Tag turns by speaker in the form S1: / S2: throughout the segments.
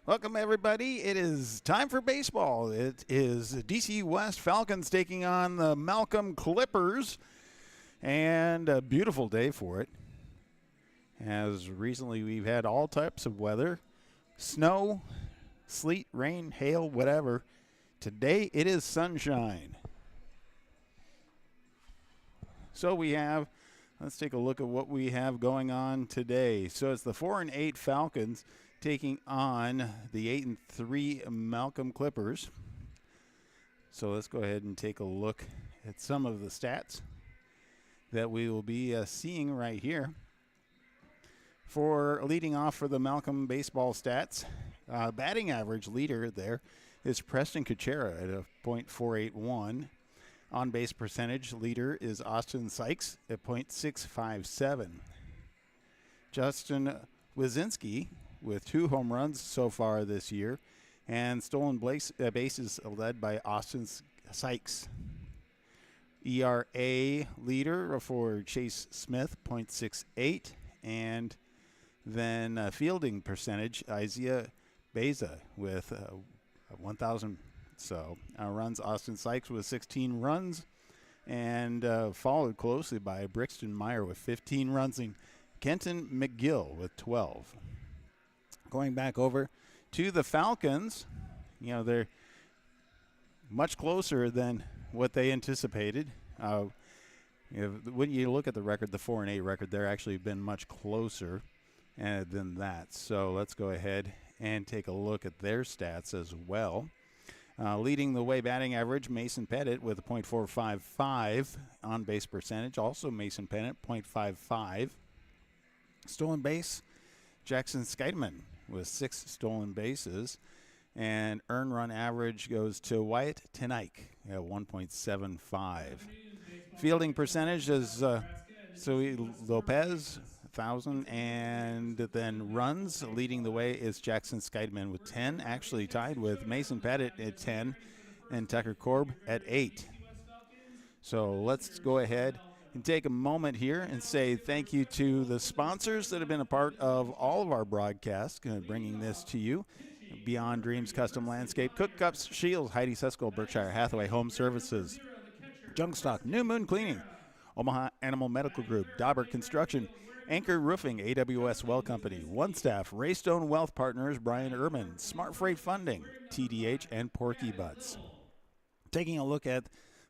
S1: Welcome, everybody. It is time for baseball. It is DC West Falcons taking on the Malcolm Clippers, and a beautiful day for it. As recently we've had all types of weather, snow, sleet, rain, hail, whatever. Today it is sunshine. So let's take a look at what we have going on today. So it's the 4-8 Falcons taking on the 8-3 Malcolm Clippers. So let's go ahead and take a look at some of the stats that we will be seeing right here. For leading off for the Malcolm baseball stats, batting average leader there is Preston Kuchera at a .481. On-base percentage leader is Austin Sykes at .657. Justin Wazinski with 2 home runs so far this year, and stolen bases led by Austin Sykes. ERA leader for Chase Smith, .68, and then fielding percentage, Isaiah Beza with 1,000 runs. Austin Sykes with 16 runs, and followed closely by Brixton Meyer with 15 runs, and Kenton McGill with 12. Going back over to the Falcons, they're much closer than what they anticipated. When you look at the record, the 4-8 record, they're actually been much closer than that. So let's go ahead and take a look at their stats as well. Leading the way batting average, Mason Pettit with a .455 on base percentage. Also Mason Pettit, .55. Stolen base, Jackson Skidman with 6 stolen bases. And earned run average goes to Wyatt Tenaik at 1.75. Fielding percentage is Sui Lopez, 1,000. And then runs, leading the way is Jackson Skidman with 10, actually tied with Mason Pettit at 10 and Tucker Korb at 8. So let's go ahead and take a moment here and say thank you to the sponsors that have been a part of all of our broadcasts, bringing this to you. Beyond Dreams Custom Landscape, Cook Cups, Shields, Heidi Sesco, Berkshire Hathaway Home Services, Junk Stock, New Moon Cleaning, Omaha Animal Medical Group, Dauber Construction, Anchor Roofing, AWS Well Company, One Staff, Raystone Wealth Partners, Brian Urban, Smart Freight Funding, TDH, and Porky Butts. Taking a look at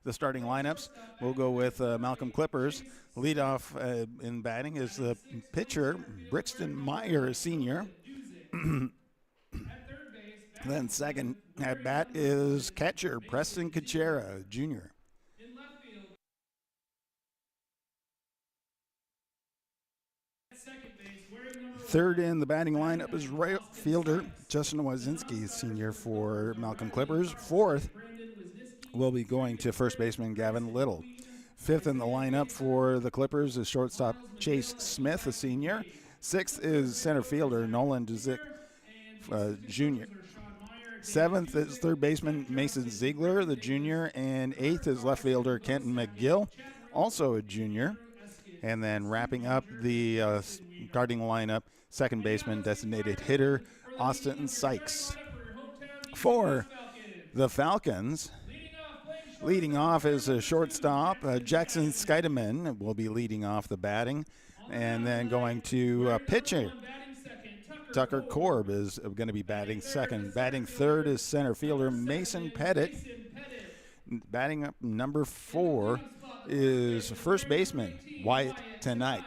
S1: the starting lineups, we'll go with Malcolm Clippers. Lead off in batting is the pitcher, Brixton Meyer, senior. Then second at bat is catcher, Preston Kuchera, junior. Third in the batting lineup is right fielder Justin Wazinski, senior for Malcolm Clippers. Fourth will be going to first baseman Gavin Little. Fifth in the lineup for the Clippers is shortstop Chase Smith, a senior. Sixth is center fielder Nolan Duzik, junior. Seventh is third baseman Mason Ziegler, the junior. And eighth is left fielder Kenton McGill, also a junior. And then wrapping up the starting lineup, second baseman designated hitter Austin Sykes. For the Falcons, leading off is a shortstop, Jackson Skidman will be leading off the batting. And then going to pitcher, Tucker Korb is going to be batting second. Batting third is center fielder Mason Pettit. Batting up number 4 is first baseman Wyatt Tenaik.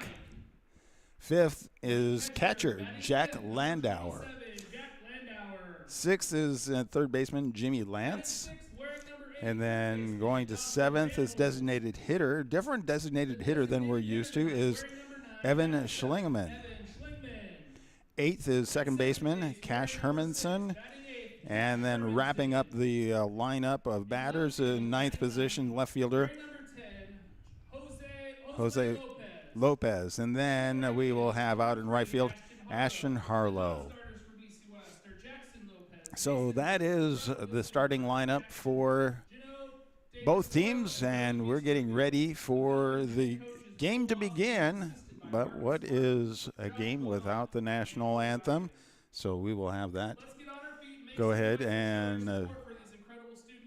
S1: Fifth is catcher Jack Landauer. Sixth is third baseman Jimmy Lance. And then going to seventh is designated hitter. Different designated hitter than we're used to is Evan Schlingeman. Eighth is second baseman Cash Hermanson. And then wrapping up the lineup of batters in ninth position, left fielder Jose Lopez. And then we will have out in right field Ashton Harlow. So that is the starting lineup for both teams, and we're getting ready for the game to begin. But what is a game without the national anthem? So we will have that go ahead and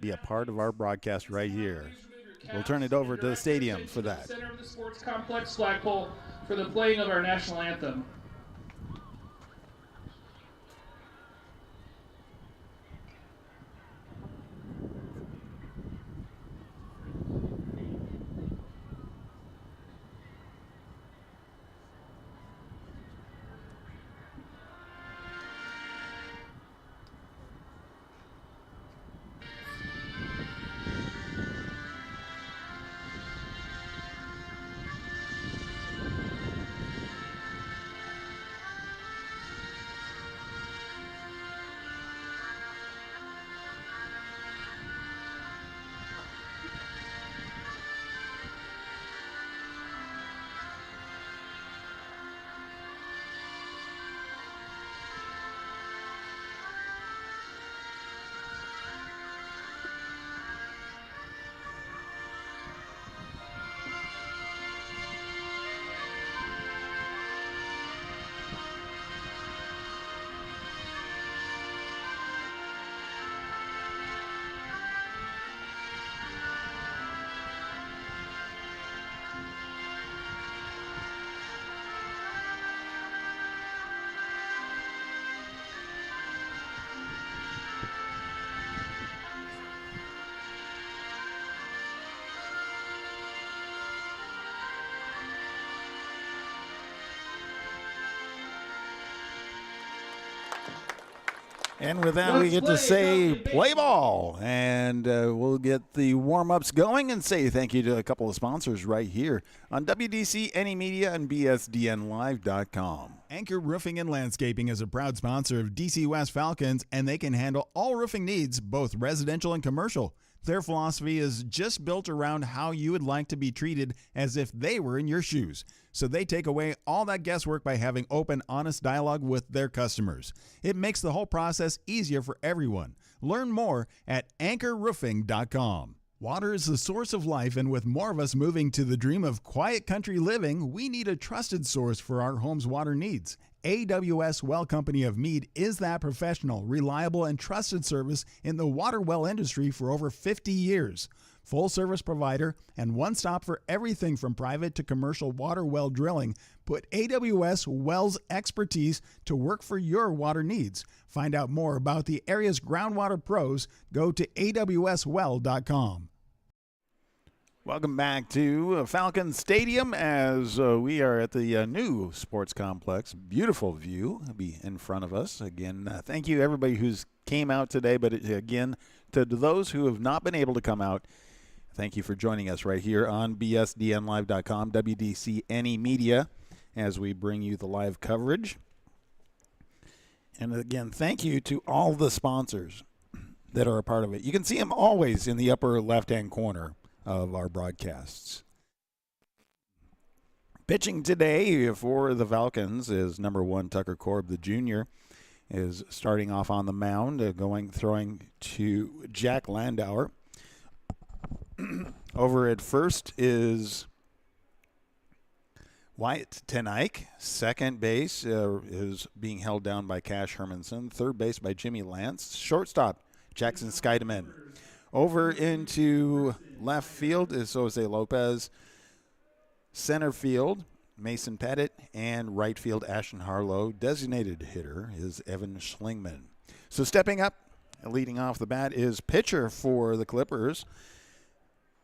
S1: be a part of our broadcast right here. We'll turn it over to the stadium for that.
S2: Center of the Sports Complex, Flagpole, for the playing of our national anthem.
S1: And with that, we get to say play ball. And we'll get the warm-ups going and say thank you to a couple of sponsors right here on WDC, Any Media, and BSDNLive.com.
S3: Anchor Roofing and Landscaping is a proud sponsor of DC West Falcons, and they can handle all roofing needs, both residential and commercial. Their philosophy is just built around how you would like to be treated as if they were in your shoes. So they take away all that guesswork by having open, honest dialogue with their customers. It makes the whole process easier for everyone. Learn more at anchorroofing.com. Water is the source of life, and with more of us moving to the dream of quiet country living, we need a trusted source for our home's water needs. AWS Well Company of Meade is that professional, reliable, and trusted service in the water well industry for over 50 years. Full service provider and one stop for everything from private to commercial water well drilling. Put AWS Wells expertise to work for your water needs. Find out more about the area's groundwater pros. Go to awswell.com.
S1: Welcome back to Falcon Stadium as we are at the new sports complex. Beautiful view be in front of us. Again, thank you everybody who's came out today, but again, to those who have not been able to come out, thank you for joining us right here on BSDNLive.com, WDC Any Media, as we bring you the live coverage. And again, thank you to all the sponsors that are a part of it. You can see them always in the upper left-hand corner of our broadcasts. Pitching today for the Falcons is number 1 Tucker Korb, the junior, is starting off on the mound, throwing to Jack Landauer. Over at first is Wyatt Tenike. Second base is being held down by Cash Hermanson. Third base by Jimmy Lance. Shortstop, Jackson Skeideman. Over into left field is Jose Lopez. Center field, Mason Pettit. And right field, Ashton Harlow. Designated hitter is Evan Schlingman. So stepping up, leading off the bat, is pitcher for the Clippers,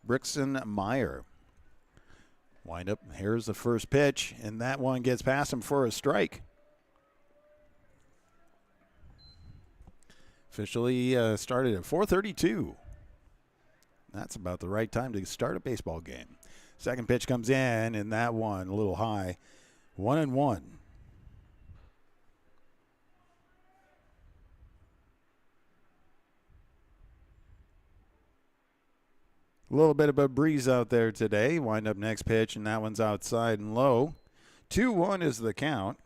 S1: Brixton Meyer. Wind up, here's the first pitch, and that one gets past him for a strike. Officially started at 4:32. That's about the right time to start a baseball game. Second pitch comes in, and that one a little high. 1-1. A little bit of a breeze out there today. Wind up next pitch, and that one's outside and low. 2-1 is the count.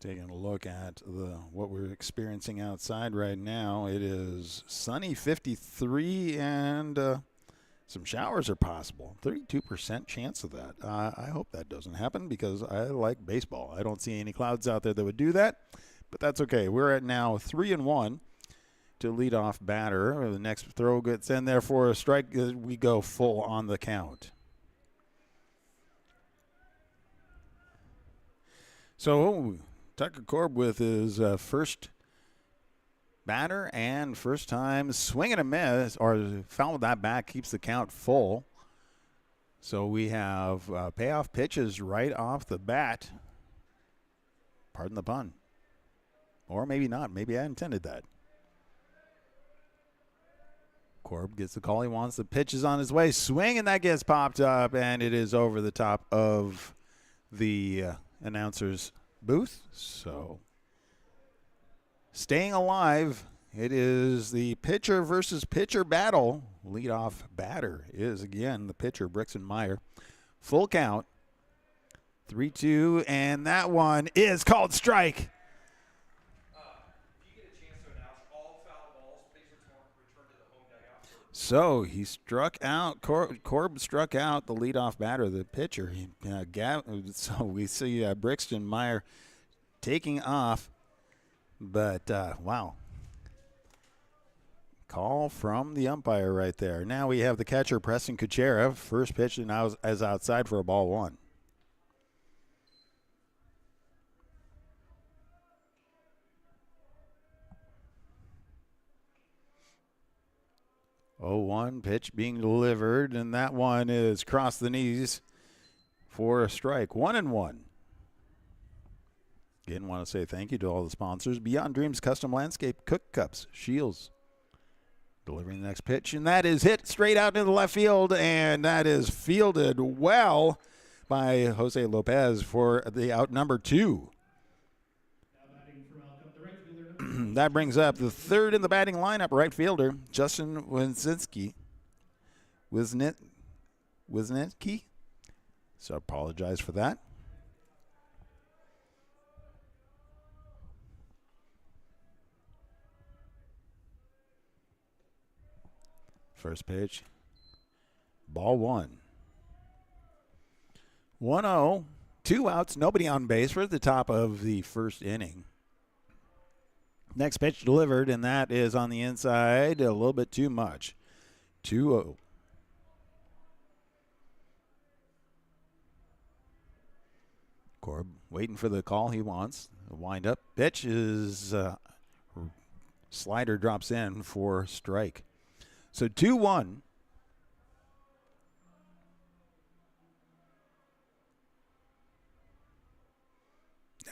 S1: Taking a look at what we're experiencing outside right now. It is sunny, 53, and some showers are possible. 32% chance of that. I hope that doesn't happen because I like baseball. I don't see any clouds out there that would do that, but that's okay. We're at now 3-1 to lead off batter. The next throw gets in there for a strike. We go full on the count. So Tucker Korb with his first batter and first time swing and a miss, or foul that back, keeps the count full. So we have payoff pitches right off the bat. Pardon the pun. Or maybe not. Maybe I intended that. Korb gets the call he wants. The pitch is on his way. Swing, and that gets popped up, and it is over the top of the announcer's booth. So staying alive, it is the pitcher versus pitcher battle. Leadoff batter is again the pitcher, Brixton Meyer. Full count. 3-2, and that one is called strike. So he struck out. Korb struck out the leadoff batter, the pitcher. So we see Brixton Meyer taking off. But, wow. Call from the umpire right there. Now we have the catcher, Preston Kuchera. First pitch now is outside for a ball one. Oh, 1 pitch being delivered, and that one is cross the knees for a strike. 1-1. Again, want to say thank you to all the sponsors. Beyond Dreams Custom Landscape, Cook Cups, Shields. Delivering the next pitch, and that is hit straight out into the left field, and that is fielded well by Jose Lopez for the out number 2. That brings up the third in the batting lineup, right fielder, Justin Wisniewski. So I apologize for that. First pitch, ball 1. 1-0, 2 outs, nobody on base. We're at the top of the first inning. Next pitch delivered, and that is on the inside, a little bit too much. 2-0. Korb waiting for the call he wants. The wind-up pitch is slider drops in for strike. So 2-1.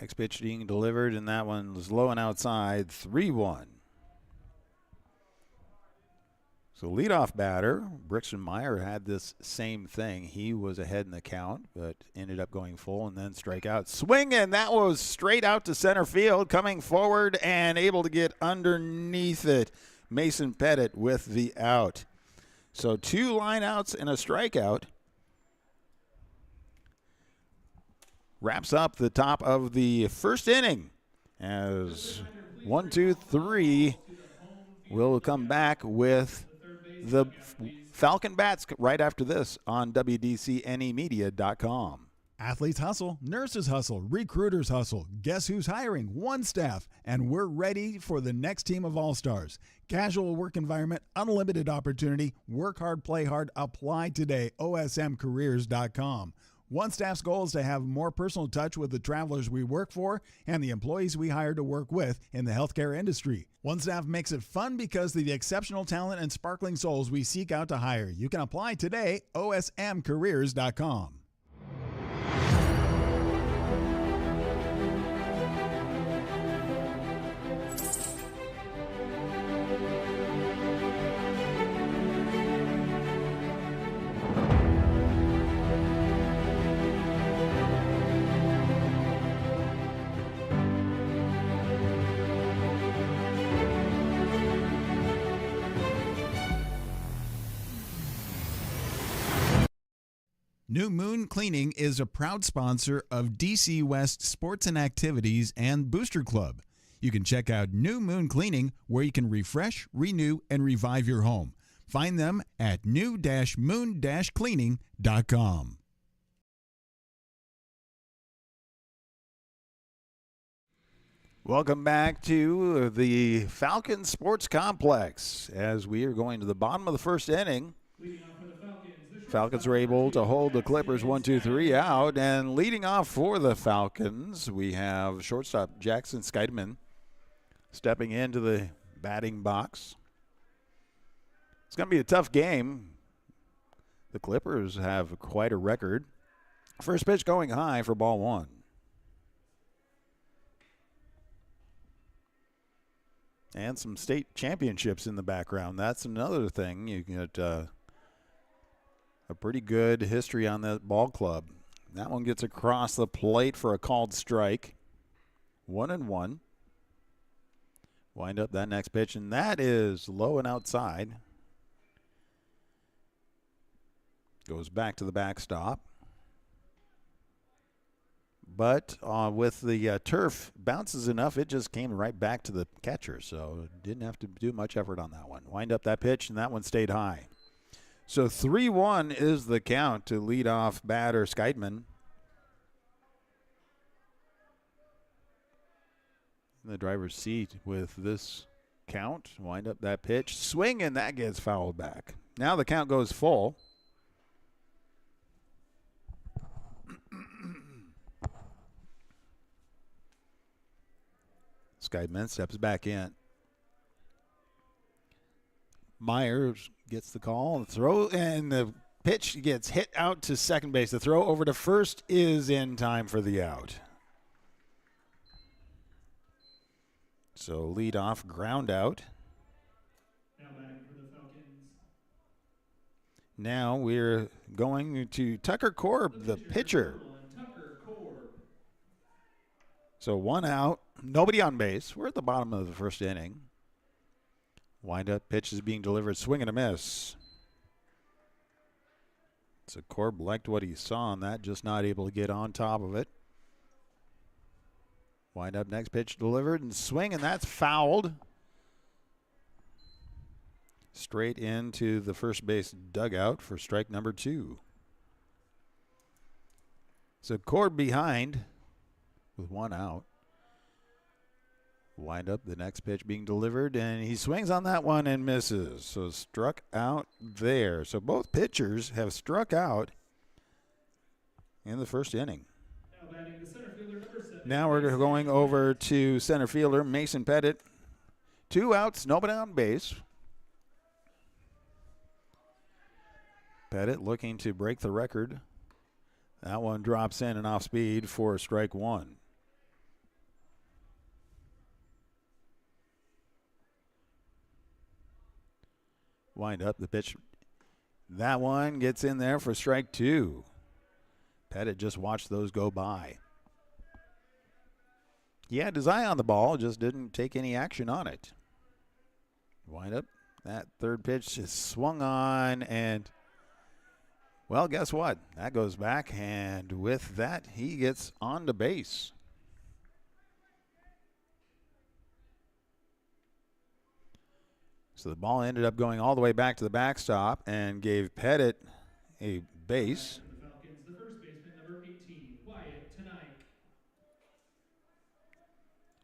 S1: Next pitch being delivered, and that one was low and outside. 3-1. So leadoff batter, Brixton Meyer had this same thing. He was ahead in the count, but ended up going full and then strike out. Swing, and that was straight out to center field, coming forward and able to get underneath it. Mason Pettit with the out. So 2 lineouts and a strikeout. Wraps up the top of the first inning as 1, 2, 3 will come back with the Falcon Bats right after this on WDCNEmedia.com.
S3: Athletes hustle, nurses hustle, recruiters hustle. Guess who's hiring? One staff, and we're ready for the next team of all-stars. Casual work environment, unlimited opportunity, work hard, play hard. Apply today, osmcareers.com. One Staff's goal is to have more personal touch with the travelers we work for and the employees we hire to work with in the healthcare industry. One Staff makes it fun because of the exceptional talent and sparkling souls we seek out to hire. You can apply today, osmcareers.com. New Moon Cleaning is a proud sponsor of DC West Sports and Activities and Booster Club. You can check out New Moon Cleaning, where you can refresh, renew, and revive your home. Find them at new-moon-cleaning.com.
S1: Welcome back to the Falcon Sports Complex as we are going to the bottom of the first inning. Falcons are able to hold the Clippers 1-2-3 out, and leading off for the Falcons, we have shortstop Jackson Skidman stepping into the batting box. It's going to be a tough game. The Clippers have quite a record. First pitch going high for ball one. And some state championships in the background. That's another thing. You get a pretty good history on that ball club. That one gets across the plate for a called strike. 1-1. Wind up that next pitch, and that is low and outside. Goes back to the backstop. But with the turf bounces enough, it just came right back to the catcher. So didn't have to do much effort on that one. Wind up that pitch, and that one stayed high. So 3-1 is the count to lead off batter Skidman. In the driver's seat with this count. Wind up that pitch. Swing, and that gets fouled back. Now the count goes full. Skydman steps back in. Myers gets the call. The throw, and the pitch gets hit out to second base. The throw over to first is in time for the out. So lead off, ground out.
S2: Now batting for the Falcons.
S1: Now we're going to Tucker Korb, the pitcher.
S2: Tucker Korb.
S1: So one out, nobody on base. We're at the bottom of the first inning. Wind up pitch is being delivered, swing and a miss. So Korb liked what he saw on that, just not able to get on top of it. Wind up next pitch delivered and swing, and that's fouled. Straight into the first base dugout for strike number 2. So Korb behind with one out. Wind up the next pitch being delivered, and he swings on that one and misses. So struck out there. So both pitchers have struck out in the first inning.
S2: Now batting the center fielder, number 7.
S1: Now we're going over to center fielder Mason Pettit. 2 outs, nobody on base. Pettit looking to break the record. That one drops in and off speed for strike 1. Wind up the pitch. That one gets in there for strike 2. Pettit just watched those go by. He had his eye on the ball, just didn't take any action on it. Wind up. That third pitch is swung on, and, well, guess what? That goes back, and with that, he gets on to base. So the ball ended up going all the way back to the backstop and gave Pettit a base.
S2: The Falcons, the first baseman, number 18, Wyatt Tanaik.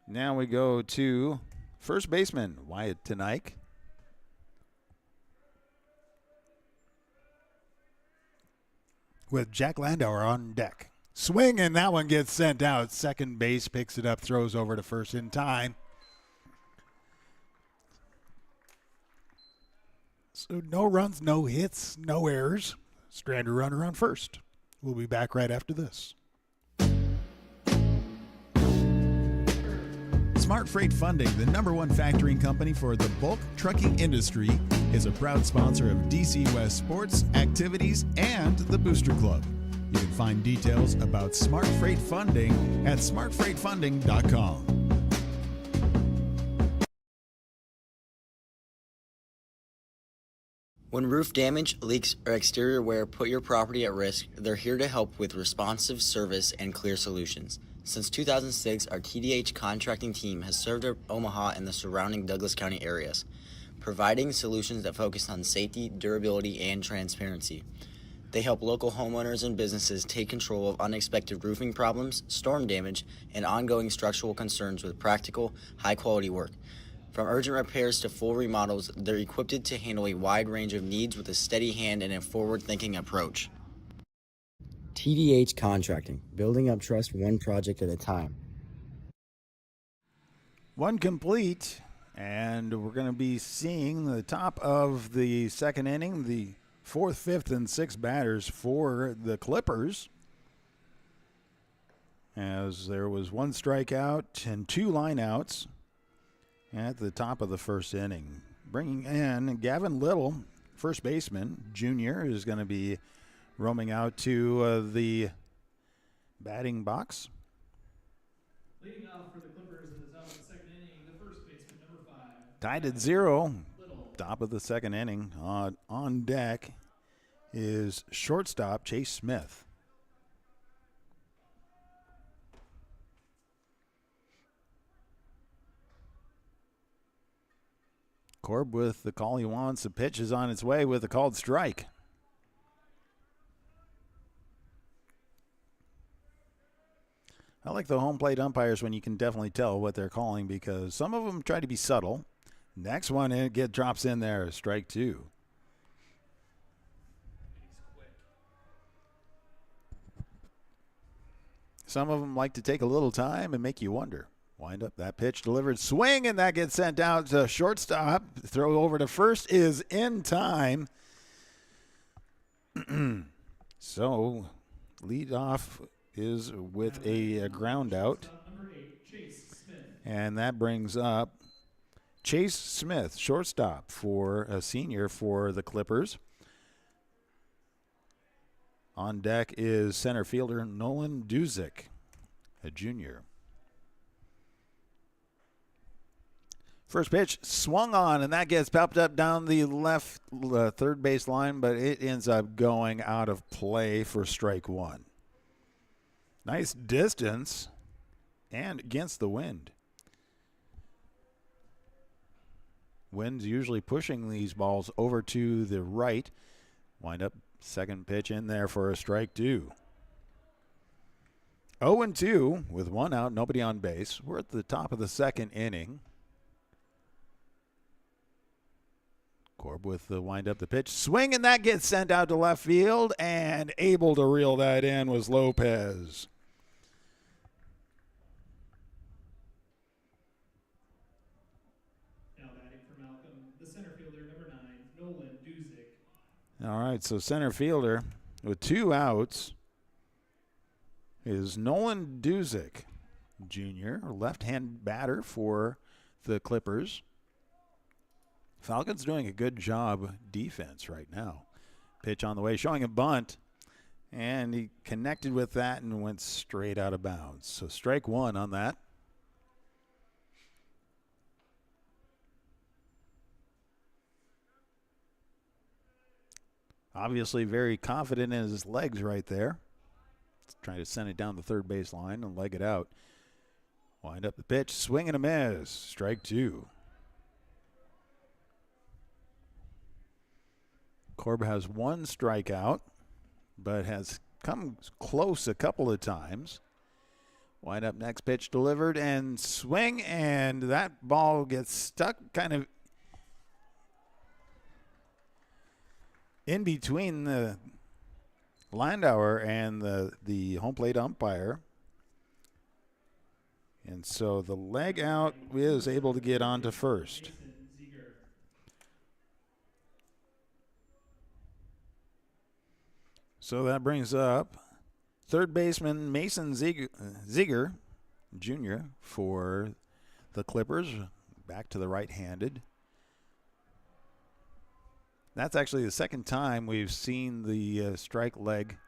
S1: Now we go to first baseman Wyatt Tanaik. With Jack Landauer on deck. Swing, and that one gets sent out. Second base picks it up, throws over to first in time. So no runs, no hits, no errors. Stranded runner on first. We'll be back right after this.
S3: Smart Freight Funding, the #1 factoring company for the bulk trucking industry, is a proud sponsor of DC West sports, activities, and the Booster Club. You can find details about Smart Freight Funding at smartfreightfunding.com.
S4: When roof damage, leaks, or exterior wear put your property at risk, they're here to help with responsive service and clear solutions. Since 2006, our TDH contracting team has served Omaha and the surrounding Douglas County areas, providing solutions that focus on safety, durability, and transparency. They help local homeowners and businesses take control of unexpected roofing problems, storm damage, and ongoing structural concerns with practical, high-quality work. From urgent repairs to full remodels, they're equipped to handle a wide range of needs with a steady hand and a forward-thinking approach. TDH Contracting, building up trust one project at a time.
S1: One complete, and we're going to be seeing the top of the second inning, the fourth, fifth, and sixth batters for the Clippers, as there was one strikeout and 2 lineouts at the top of the first inning. Bringing in Gavin Little, first baseman, junior, is going to be roaming out to the batting box.
S2: Leading off for the Clippers in the top of the second inning, the first baseman, number 5.
S1: Tied at 0.
S2: Little.
S1: Top of the second inning. On deck is shortstop Chase Smith. Corb with the call he wants. The pitch is on its way with a called strike. I like the home plate umpires when you can definitely tell what they're calling, because some of them try to be subtle. Next one, it drops in there, strike 2. Some of them like to take a little time and make you wonder. Wind up, that pitch delivered, swing, and that gets sent out to shortstop. Throw over to first is in time. So, lead off is with a ground out.
S2: Number 8, Chase Smith.
S1: And that brings up Chase Smith, shortstop for a senior for the Clippers. On deck is center fielder Nolan Duzick, a junior. First pitch swung on, and that gets popped up down the left third base line, but it ends up going out of play for strike 1. Nice distance and against the wind. Wind's usually pushing these balls over to the right. Wind up, second pitch in there for a strike 2. 0-2 with 1 out, nobody on base. We're at the top of the second inning. Corb with the wind up the pitch. Swing, and that gets sent out to left field, and able to reel that in was Lopez.
S2: Now batting for Malcolm, the center fielder, number 9, Nolan Duzick.
S1: All right, so center fielder with 2 outs is Nolan Duzick, junior, left-hand batter for the Clippers. Falcons doing a good job defense right now. Pitch on the way, showing a bunt, and he connected with that and went straight out of bounds. So strike 1 on that. Obviously very confident in his legs right there. Trying to send it down the third base line and leg it out. Wind up the pitch, swing and a miss. Strike 2. Corb has 1 strikeout, but has come close a couple of times. Wind up, next pitch delivered, and swing, and that ball gets stuck kind of in between the Landauer and the home plate umpire. And so the leg out is able to get on to first. So that brings up third baseman Mason Ziegler Jr. for the Clippers, back to the right-handed. That's actually the second time we've seen the strike leg.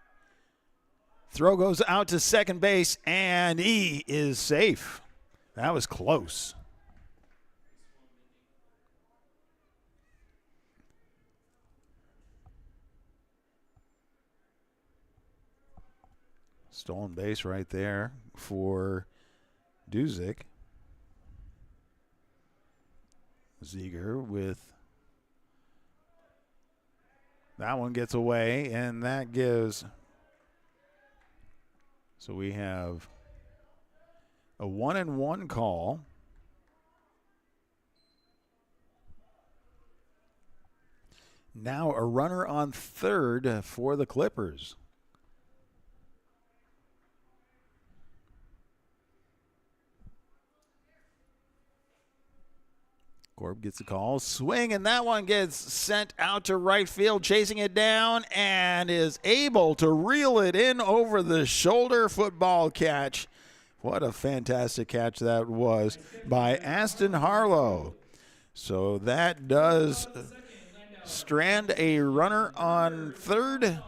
S1: Throw goes out to second base, and he is safe. That was close. Stolen base right there for Duzick. Ziegler with That one gets away, and that gives. So we have a 1-1 call. Now a runner on third for the Clippers. Corb gets the call, swing, and that one gets sent out to right field, chasing it down, and is able to reel it in over the shoulder football catch. What a fantastic catch that was by Aston Harlow. So that does strand a runner on third,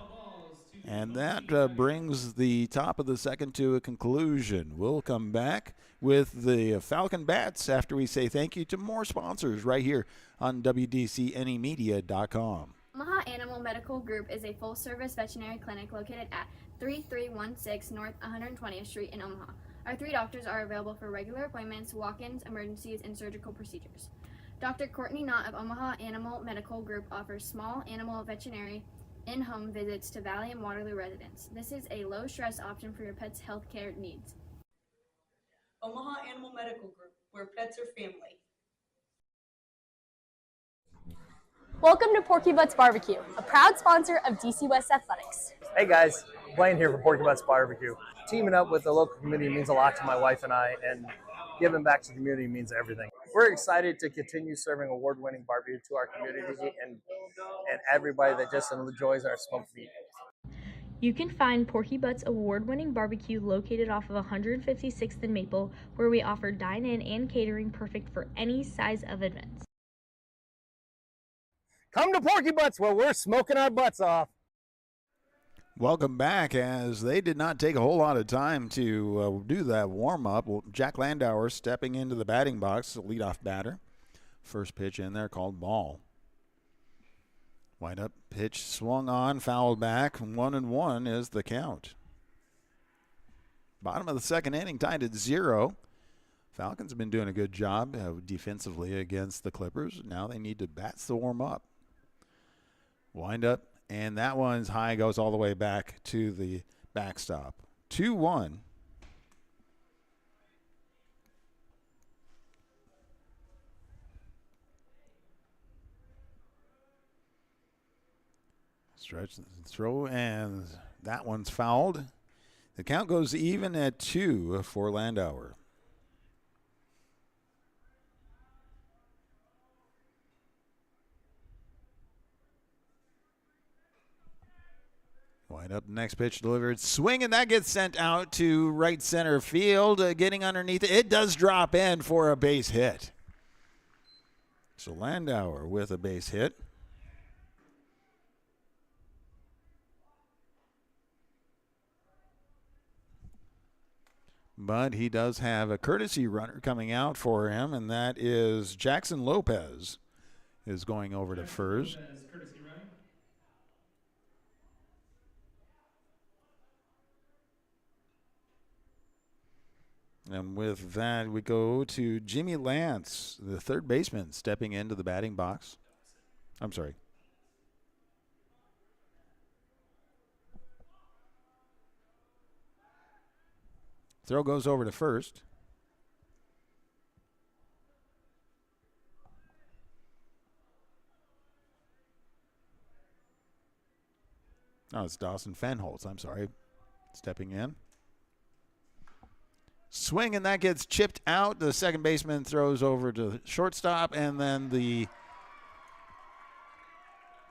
S1: and that brings the top of the second to a conclusion. We'll come back with the Falcon Bats after we say thank you to more sponsors right here on WDCNEmedia.com.
S5: Omaha Animal Medical Group is a full-service veterinary clinic located at 3316 North 120th Street in Omaha. Our 3 doctors are available for regular appointments, walk-ins, emergencies, and surgical procedures. Dr. Courtney Knott of Omaha Animal Medical Group offers small animal veterinary in-home visits to Valley and Waterloo residents. This is a low-stress option for your pet's health care needs.
S6: Omaha Animal Medical Group, where pets are family.
S7: Welcome to Porky Butts Barbecue, a proud sponsor of DC West Athletics.
S8: Hey guys, Blaine here for Porky Butts Barbecue. Teaming up with the local community means a lot to my wife and I, and giving back to the community means everything. We're excited to continue serving award-winning barbecue to our community and everybody that just enjoys our smoked meat.
S9: You can find Porky Butts award-winning barbecue located off of 156th and Maple, where we offer dine-in and catering perfect for any size of events.
S8: Come to Porky Butts where we're smoking our butts off.
S1: Welcome back, as they did not take a whole lot of time to do that warm-up. Well, Jack Landauer stepping into the batting box, the leadoff batter. First pitch in there called ball. Wind-up pitch swung on, fouled back. 1-1 is the count. Bottom of the second inning, tied at 0. Falcons have been doing a good job defensively against the Clippers. Now they need to bats the warm-up. Wind up, and that one's high, goes all the way back to the backstop. 2-1. Stretch the throw, and that one's fouled. The count goes even at 2 for Landauer. Wind up, next pitch delivered, swing, and that gets sent out to right center field. Getting underneath it, it does drop in for a base hit. So Landauer with a base hit. But he does have a courtesy runner coming out for him, and that is Jackson Lopez is going over to first.
S2: Courtesy running.
S1: And with that, we go to Jimmy Lance, the third baseman, stepping into the batting box. I'm sorry. Throw goes over to first. Oh, it's Dawson Fenholz. I'm sorry. Stepping in. Swing, and that gets chipped out. The second baseman throws over to shortstop, and then the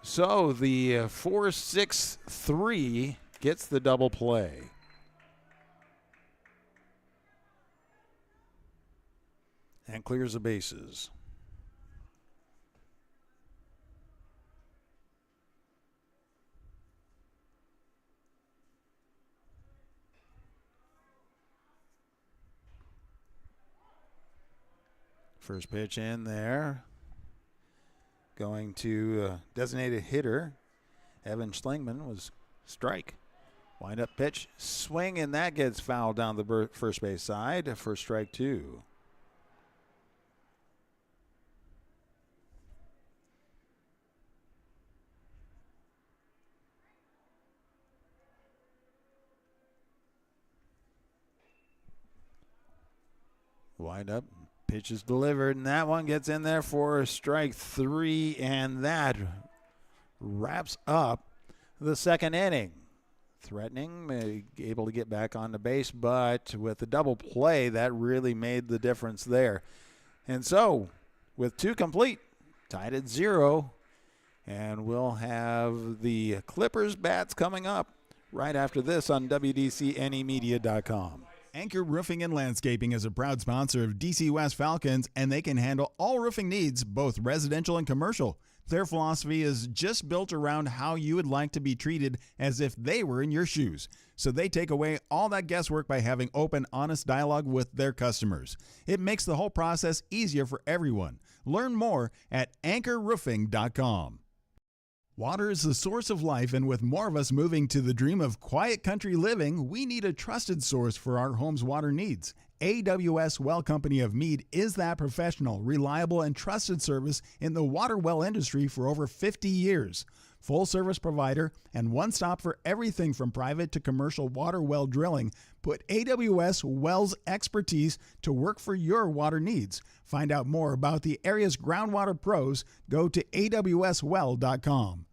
S1: 4-6-3 gets the double play. And clears the bases. First pitch in there. Going to designated hitter. Evan Schlingman was strike. Wind up pitch, swing, and that gets fouled down the first base side for strike 2. Wind up, pitch is delivered, and that one gets in there for strike 3, and that wraps up the second inning. Threatening, able to get back on the base, but with the double play, that really made the difference there. And so, with 2 complete, tied at 0, and we'll have the Clippers bats coming up right after this on WDCNEmedia.com.
S3: Anchor Roofing and Landscaping is a proud sponsor of DC West Falcons, and they can handle all roofing needs, both residential and commercial. Their philosophy is just built around how you would like to be treated as if they were in your shoes. So they take away all that guesswork by having open, honest dialogue with their customers. It makes the whole process easier for everyone. Learn more at anchorroofing.com. Water is the source of life, and with more of us moving to the dream of quiet country living, we need a trusted source for our home's water needs. AWS Well Company of Meade is that professional, reliable, and trusted service in the water well industry for over 50 years. Full service provider and one stop for everything from private to commercial water well drilling. Put AWS Wells expertise to work for your water needs. Find out more about the area's groundwater pros. Go to awswell.com.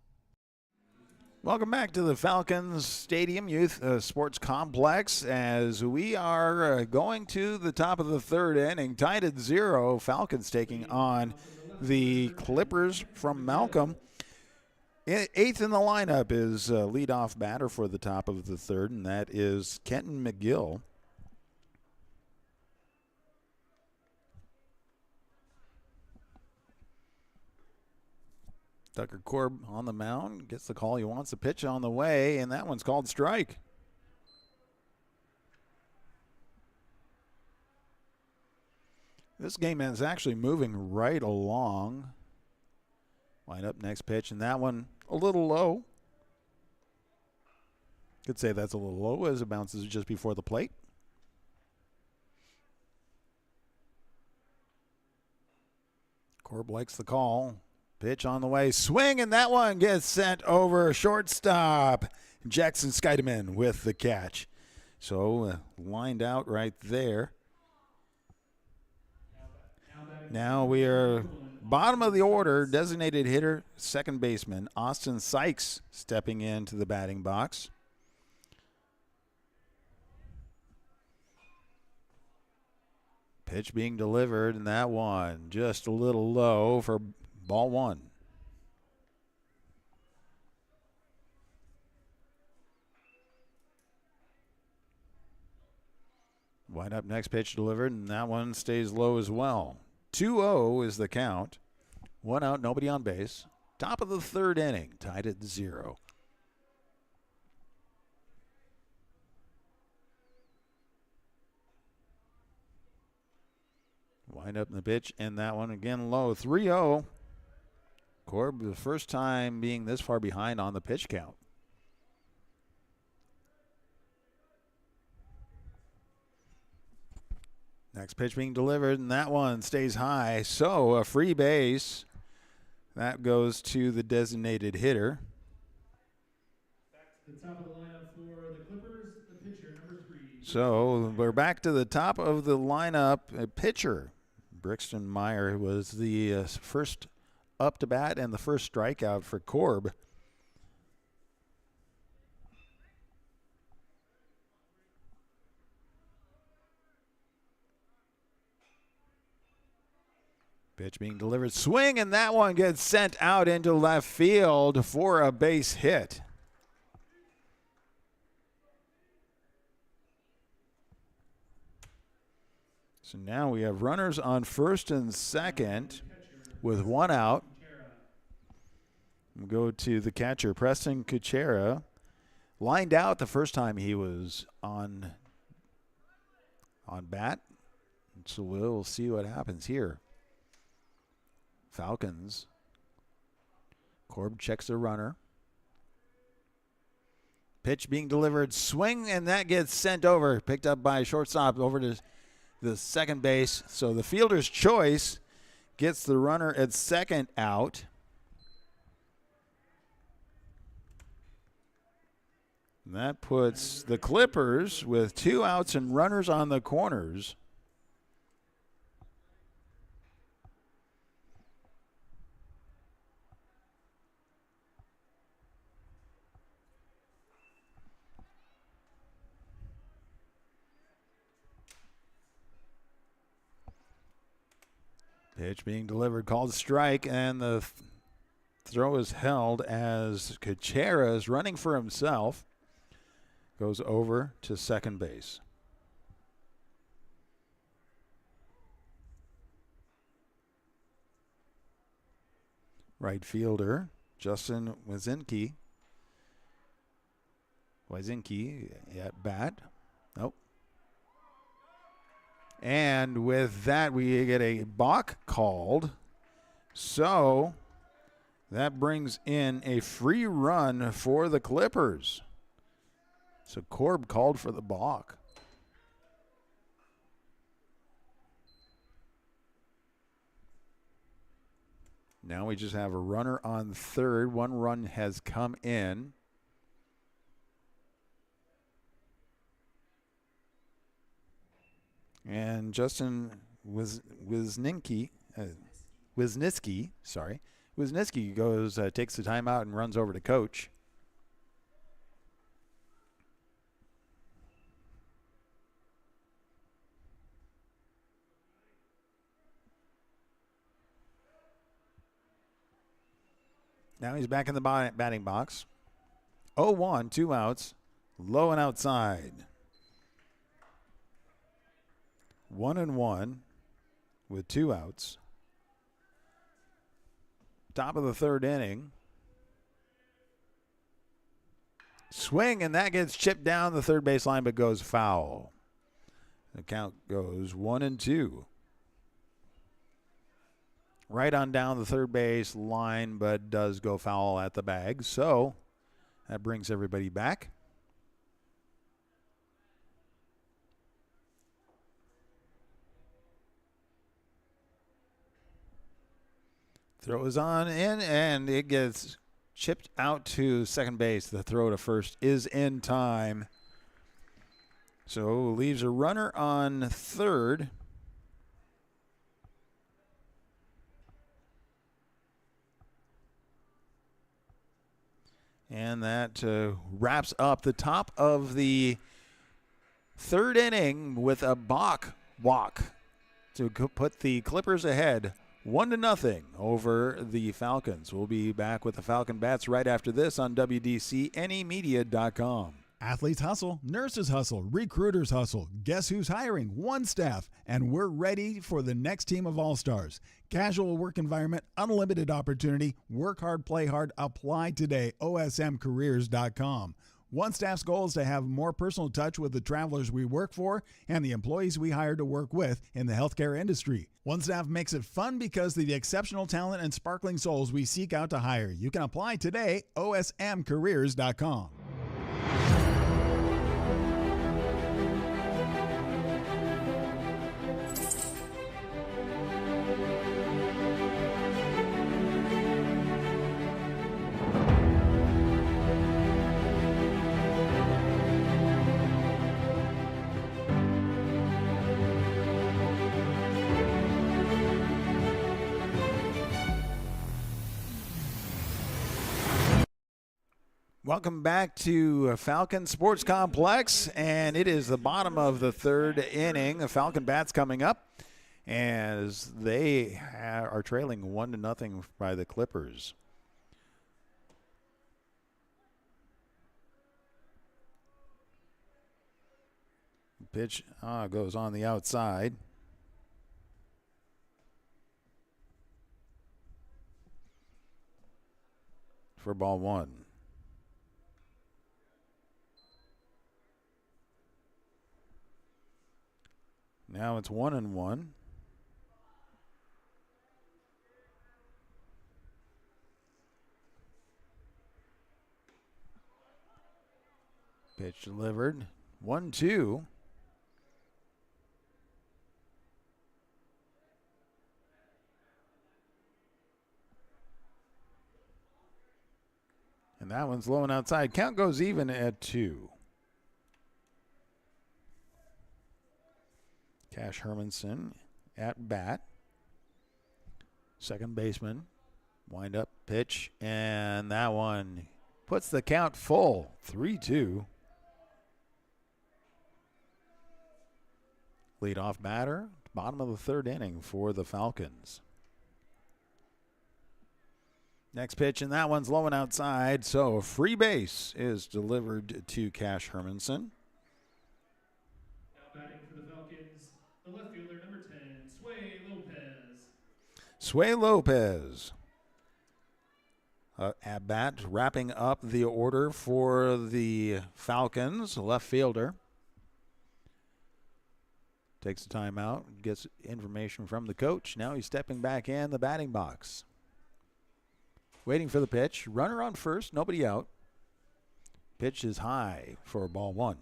S1: Welcome back to the Falcons Stadium Youth Sports Complex as we are going to the top of the third inning, tied at 0. Falcons taking on the Clippers from Malcolm. Eighth in the lineup is leadoff batter for the top of the third, and that is Kenton McGill. Tucker Korb on the mound, gets the call. He wants the pitch on the way, and that one's called strike. This game is actually moving right along. Line up, next pitch, and that one a little low. Could say that's a little low as it bounces just before the plate. Korb likes the call. Pitch on the way, swing, and that one gets sent over shortstop. Jackson Scheidemann with the catch. So lined out right there. Now we are bottom of the order, designated hitter, second baseman, Austin Sykes stepping into the batting box. Pitch being delivered, and that one just a little low for ball 1. Wind up, next pitch delivered, and that one stays low as well. 2-0 is the count. 1 out, nobody on base. Top of the third inning, tied at 0. Wind up in the pitch, and that one again low. 3-0. Korb, the first time being this far behind on the pitch count. Next pitch being delivered, and that one stays high. So a free base. That goes to the designated hitter.
S2: Back to the top of the lineup for the Clippers, the pitcher, number 3.
S1: So we're back to the top of the lineup. A pitcher, Brixton Meyer, was the first up to bat and the first strikeout for Korb. Pitch being delivered, swing, and that one gets sent out into left field for a base hit. So now we have runners on first and second with 1 out. We'll go to the catcher, Preston Kuchera. Lined out the first time he was on bat. So we'll see what happens here. Falcons. Korb checks the runner. Pitch being delivered, swing, and that gets sent over. Picked up by shortstop over to the second base. So the fielder's choice gets the runner at second out. And that puts the Clippers with 2 outs and runners on the corners. Pitch being delivered, called strike, and the throw is held as Kuchera is running for himself. Goes over to second base. Right fielder Justin Wazinski at bat. Nope. And with that, we get a balk called. So that brings in a free run for the Clippers. So Korb called for the balk. Now we just have a runner on third. One run has come in. And Justin Wisniewski goes, takes the timeout and runs over to coach. Now he's back in the batting box. 0-1, 2 outs, low and outside. 1-1 with 2 outs. Top of the third inning. Swing, and that gets chipped down the third base line but goes foul. The count goes 1-2. Right on down the third base line, but does go foul at the bag. So that brings everybody back. Throw is on in, and it gets chipped out to second base. The throw to first is in time. So leaves a runner on third. And that wraps up the top of the third inning with a balk walk to put the Clippers ahead 1-0 over the Falcons. We'll be back with the Falcon Bats right after this on WDCNEmedia.com.
S3: Athletes hustle, nurses hustle, recruiters hustle. Guess who's hiring? One staff, and we're ready for the next team of all-stars. Casual work environment, unlimited opportunity, work hard, play hard, apply today, osmcareers.com. One staff's goal is to have more personal touch with the travelers we work for and the employees we hire to work with in the healthcare industry. One Staff makes it fun because of the exceptional talent and sparkling souls we seek out to hire. You can apply today, osmcareers.com.
S1: Welcome back to Falcon Sports Complex, and it is the bottom of the third inning. The Falcon Bats coming up as they are trailing 1-0 by the Clippers. Pitch goes on the outside. For ball one. Now it's 1-1. Pitch delivered. 1-2. And that one's low and outside. Count goes even at 2. Cash Hermanson at bat. Second baseman. Wind up pitch. And that one puts the count full. 3-2. Leadoff batter, bottom of the third inning for the Falcons. Next pitch, and that one's low and outside, so a free base is delivered to Cash Hermanson.
S2: Now batting for the Falcons, the left fielder, number 10, Sway Lopez.
S1: Sway Lopez. At bat, wrapping up the order for the Falcons, left fielder. Takes a timeout, gets information from the coach. Now he's stepping back in the batting box. Waiting for the pitch. Runner on first, nobody out. Pitch is high for ball one.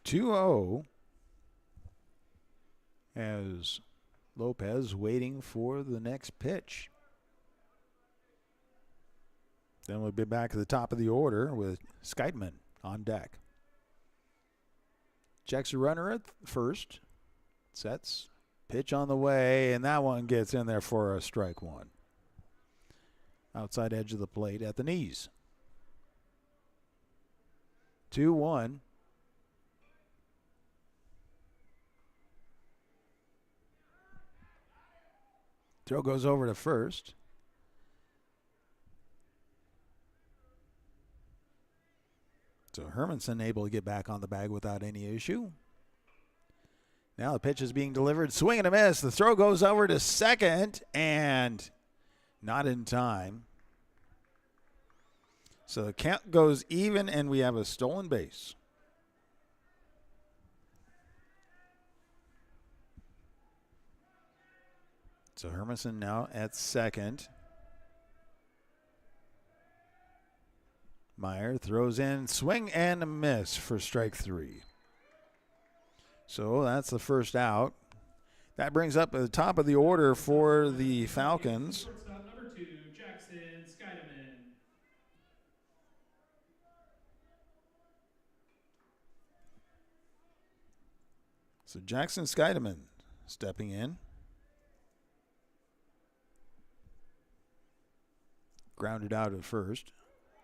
S1: Two-0 as Lopez waiting for the next pitch. Then we'll be back at the top of the order with Skeitman on deck. Checks a runner at first. Sets. Pitch on the way, and that one gets in there for a strike one. Outside edge of the plate at the knees. 2-1. Throw goes over to first. So Hermanson able to get back on the bag without any issue. Now the pitch is being delivered. Swing and a miss. The throw goes over to second and not in time. So the count goes even and we have a stolen base. So Hermanson now at second. Meyer throws in, swing and a miss for strike three. So that's the first out. That brings up at the top of the order for the Falcons.
S2: Shortstop number 2, Jackson Skydeman.
S1: So Jackson Skydeman stepping in. Grounded out at first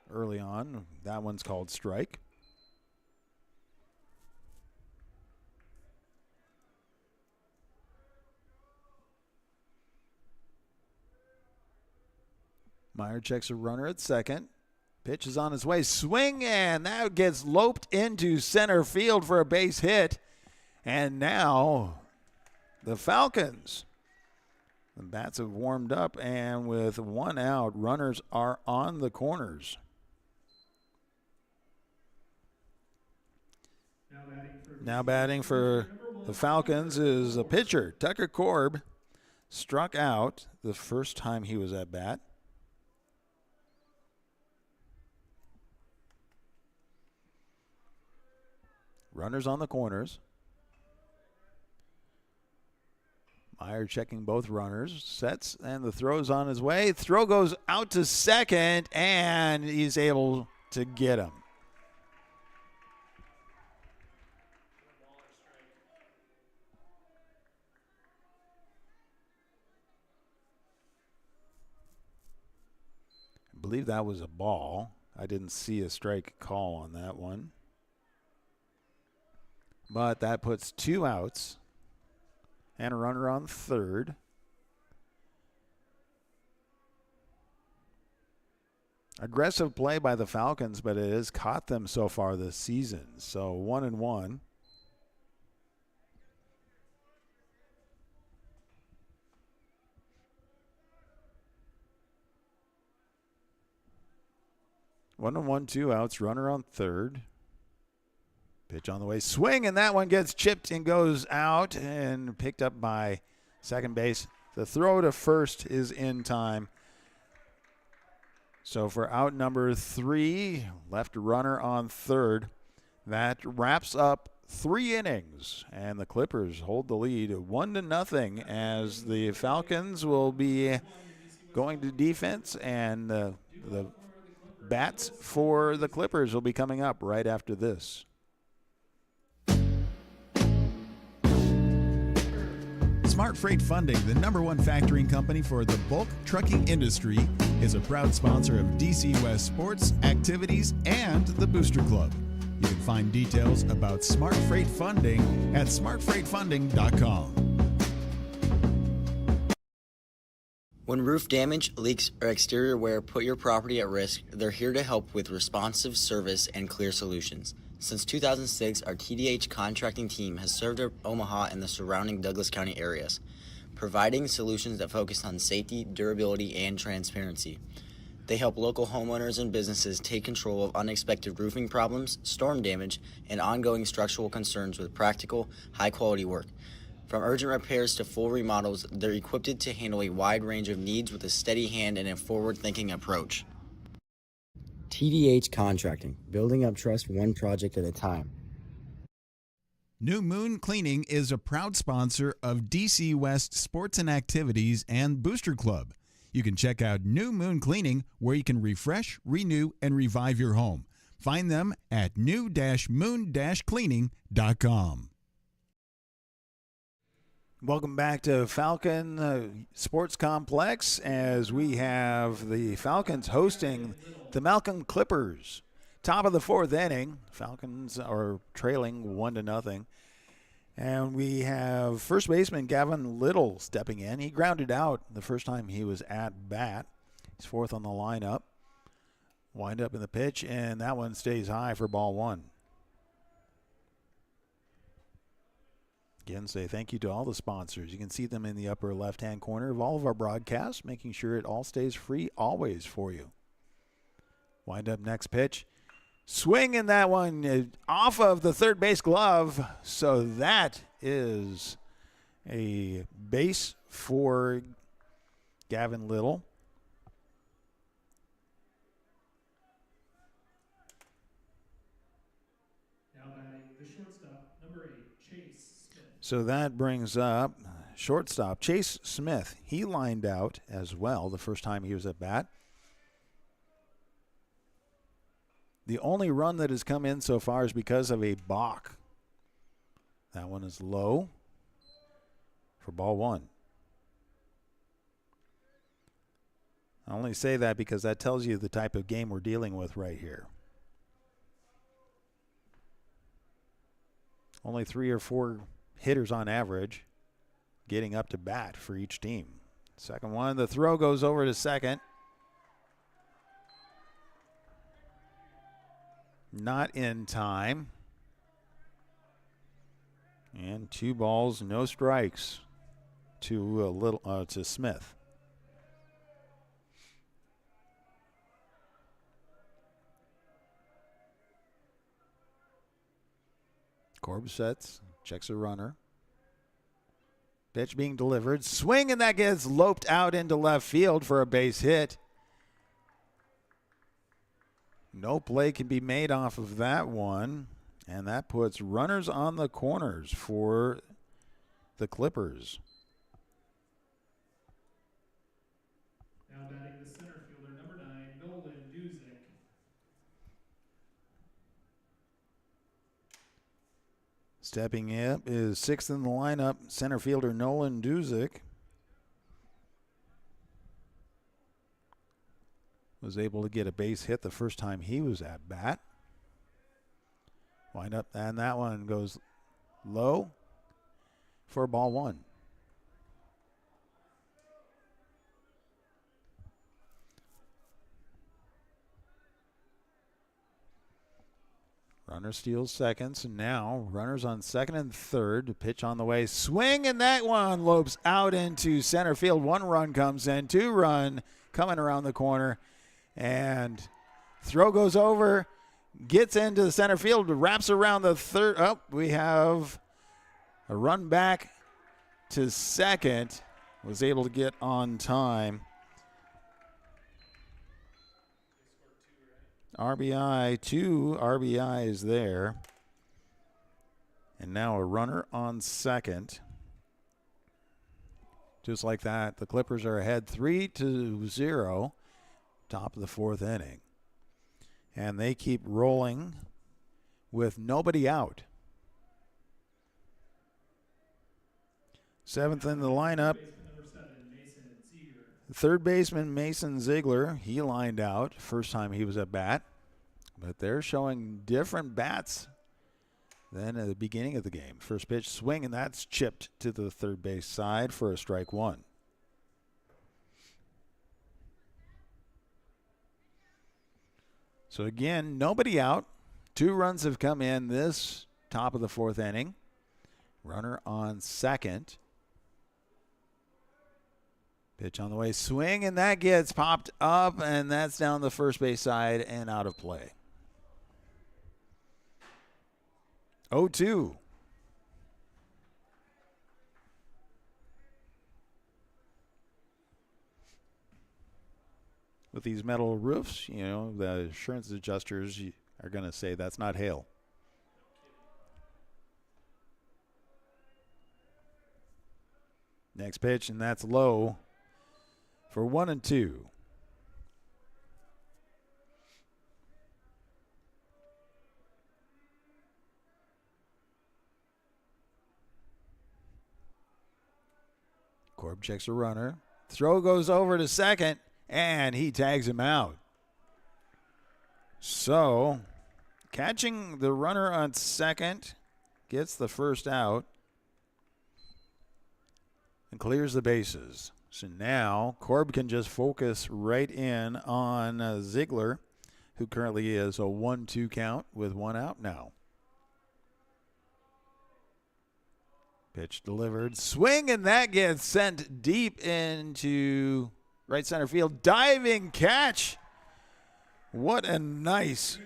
S1: early on. That one's called strike. Meyer checks a runner at second. Pitch is on his way. Swing, and that gets loped into center field for a base hit. And now the Falcons. The bats have warmed up, and with one out, runners are on the corners. Now batting for the Falcons is a pitcher. Tucker Korb struck out the first time he was at bat. Runners on the corners. Meyer checking both runners, sets, and the throw's on his way. Throw goes out to second, and he's able to get him. I believe that was a ball. I didn't see a strike call on that one. But that puts two outs. And a runner on third. Aggressive play by the Falcons, but it has caught them so far this season. So 1-1. One and one, two outs. Runner on third. Pitch on the way, swing, and that one gets chipped and goes out and picked up by second base. The throw to first is in time. So for out number 3, left runner on third. That wraps up 3 innings, and the Clippers hold the lead 1-0 as the Falcons will be going to defense, and the bats for the Clippers will be coming up right after this.
S3: Smart Freight Funding, the #1 factoring company for the bulk trucking industry, is a proud sponsor of DC West sports, activities, and the Booster Club. You can find details about Smart Freight Funding at smartfreightfunding.com.
S4: When roof damage, leaks, or exterior wear put your property at risk, they're here to help with responsive service and clear solutions. Since 2006, our TDH contracting team has served Omaha and the surrounding Douglas County areas, providing solutions that focus on safety, durability, and transparency. They help local homeowners and businesses take control of unexpected roofing problems, storm damage, and ongoing structural concerns with practical, high-quality work. From urgent repairs to full remodels, they're equipped to handle a wide range of needs with a steady hand and a forward-thinking approach. TDH Contracting, building up trust one project at a time.
S3: New Moon Cleaning is a proud sponsor of DC West Sports and Activities and Booster Club. You can check out New Moon Cleaning, where you can refresh, renew, and revive your home. Find them at new-moon-cleaning.com.
S1: Welcome back to Falcon Sports Complex, as we have the Falcons hosting the Malcolm Clippers. Top of the 4th inning. Falcons are trailing 1-0. And we have first baseman Gavin Little stepping in. He grounded out the first time he was at bat. He's 4th on the lineup. Wind up in the pitch, and that one stays high for ball 1. Again, say thank you to all the sponsors. You can see them in the upper left-hand corner of all of our broadcasts, making sure it all stays free always for you. Wind up next pitch. Swing in that one off of the third base glove. So that is a base for Gavin Little.
S2: Now batting the shortstop, number 8, Chase Smith.
S1: So that brings up shortstop Chase Smith. He lined out as well the first time he was at bat. The only run that has come in so far is because of a balk. That one is low for ball 1. I only say that because that tells you the type of game we're dealing with right here. Only 3 or 4 hitters on average getting up to bat for each team. Second one, the throw goes over to second. Not in time. And 2 balls, no strikes to Smith. Corb sets, checks a runner. Pitch being delivered. Swing, and that gets loped out into left field for a base hit. No play can be made off of that one, and that puts runners on the corners for the Clippers.
S2: Now batting the center fielder, number 9, Nolan Duzick.
S1: Stepping up is 6th in the lineup, center fielder Nolan Duzick. Was able to get a base hit the first time he was at bat. Wind up, and that one goes low for ball 1. Runner steals seconds, and now runners on second and third. Pitch on the way, swing, and that one lopes out into center field. 1 run comes in, 2 run coming around the corner. And throw goes over, gets into the center field, wraps around the third. Oh, we have a run back to second. Was able to get on time. RBI, 2 RBIs there. And now a runner on second. Just like that, the Clippers are ahead 3-0. Top of the 4th inning. And they keep rolling with nobody out. Seventh in the lineup,
S2: Baseman number 7, Mason Seeger.
S1: third baseman Mason Ziegler. He lined out first time he was at bat, but they're showing different bats than at the beginning of the game. First pitch swing, and that's chipped to the third base side for a strike one. So again, nobody out. 2 runs have come in this top of the 4th inning. Runner on second. Pitch on the way, swing, and that gets popped up, and that's down the first base side and out of play. 0-2. With these metal roofs, you know, the insurance adjusters are going to say that's not hail. Next pitch, and that's low for 1-2. Corb checks a runner. Throw goes over to second, and he tags him out. So, catching the runner on second, gets the first out, and clears the bases. So now Corb can just focus right in on Ziegler, who currently is a 1-2 count with 1 out now. Pitch delivered. Swing, and that gets sent deep into right center field. Diving catch. What a nice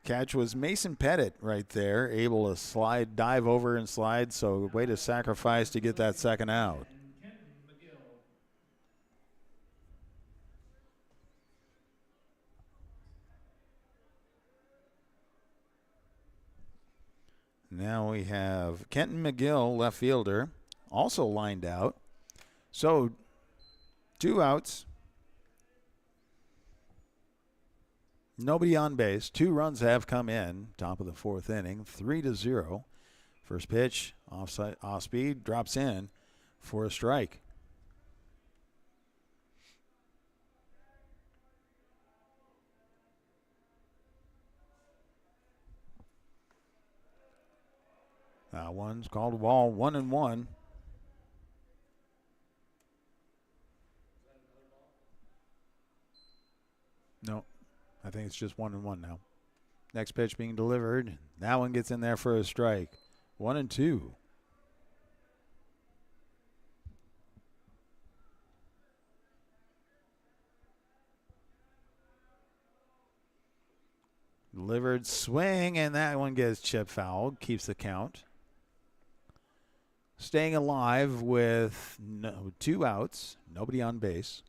S1: catch was Mason Pettit right there, able to dive over and slide. So way to sacrifice to get that second out. Now we have Kenton McGill, left fielder, also lined out. So 2 outs. Nobody on base. 2 runs have come in. Top of the 4th inning. 3-0. First pitch, off speed, drops in for a strike. That one's called a ball, 1-1. No, I think it's just 1-1 now. Next pitch being delivered. That one gets in there for a strike. 1-2. Delivered swing, and that one gets chip fouled. Keeps the count. Staying alive with 2 outs. Nobody on base.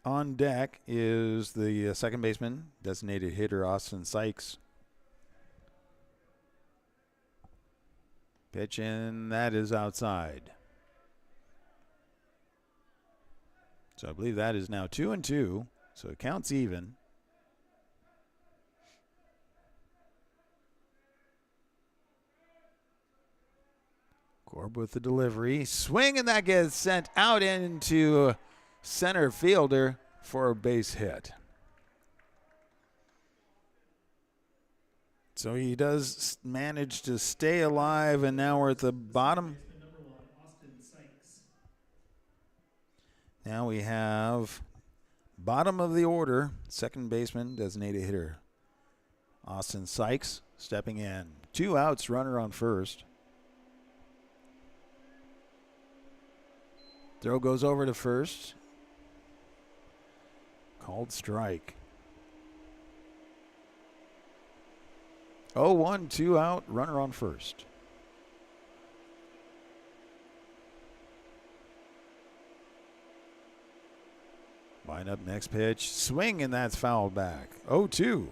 S1: On deck is the second baseman, designated hitter Austin Sykes. Pitch in, that is outside. So I believe that is now 2-2, so it counts even. Corb with the delivery. Swing, and that gets sent out into center fielder for a base hit. So he does manage to stay alive, and now we're at the bottom. Now we have bottom of the order, second baseman, designated hitter Austin Sykes stepping in. 2 outs, runner on first. Throw goes over to first. Called strike. 0-1, 2 out, runner on first. Line up, next pitch. Swing, and that's fouled back. 0-2.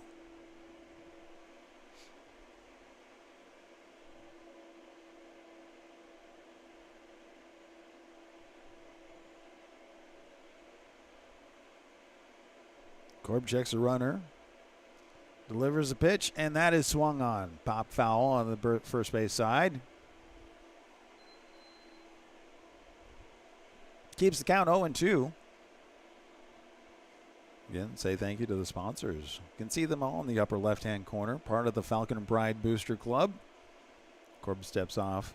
S1: Corb checks a runner. delivers the pitch, and that is swung on. Pop foul on the first base side. Keeps the count 0-2. Again, say thank you to the sponsors. You can see them all in the upper left-hand corner, part of the Falcon and Pride Booster Club. Corbin steps off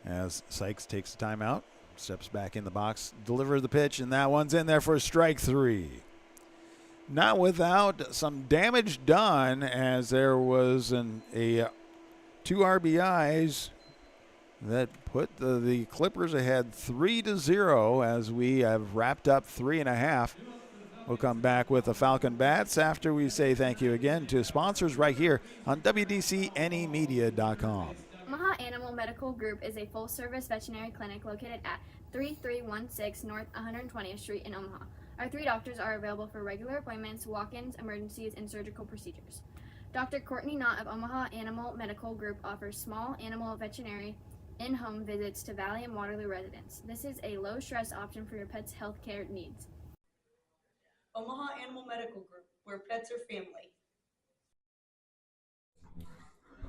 S1: as Sykes takes the timeout, steps back in the box, delivers the pitch, and that one's in there for strike 3. Not without some damage done, as there was a 2 RBIs that put the Clippers ahead 3-0 as we have wrapped up 3.5. We'll come back with the Falcon Bats after we say thank you again to sponsors right here on WDCNEmedia.com.
S5: Omaha Animal Medical Group is a full-service veterinary clinic located at 3316 North 120th Street in Omaha. Our 3 doctors are available for regular appointments, walk-ins, emergencies, and surgical procedures. Dr. Courtney Knott of Omaha Animal Medical Group offers small animal veterinary in-home visits to Valley and Waterloo residents. This is a low-stress option for your pet's health care needs.
S6: Omaha Animal Medical Group, where pets are family.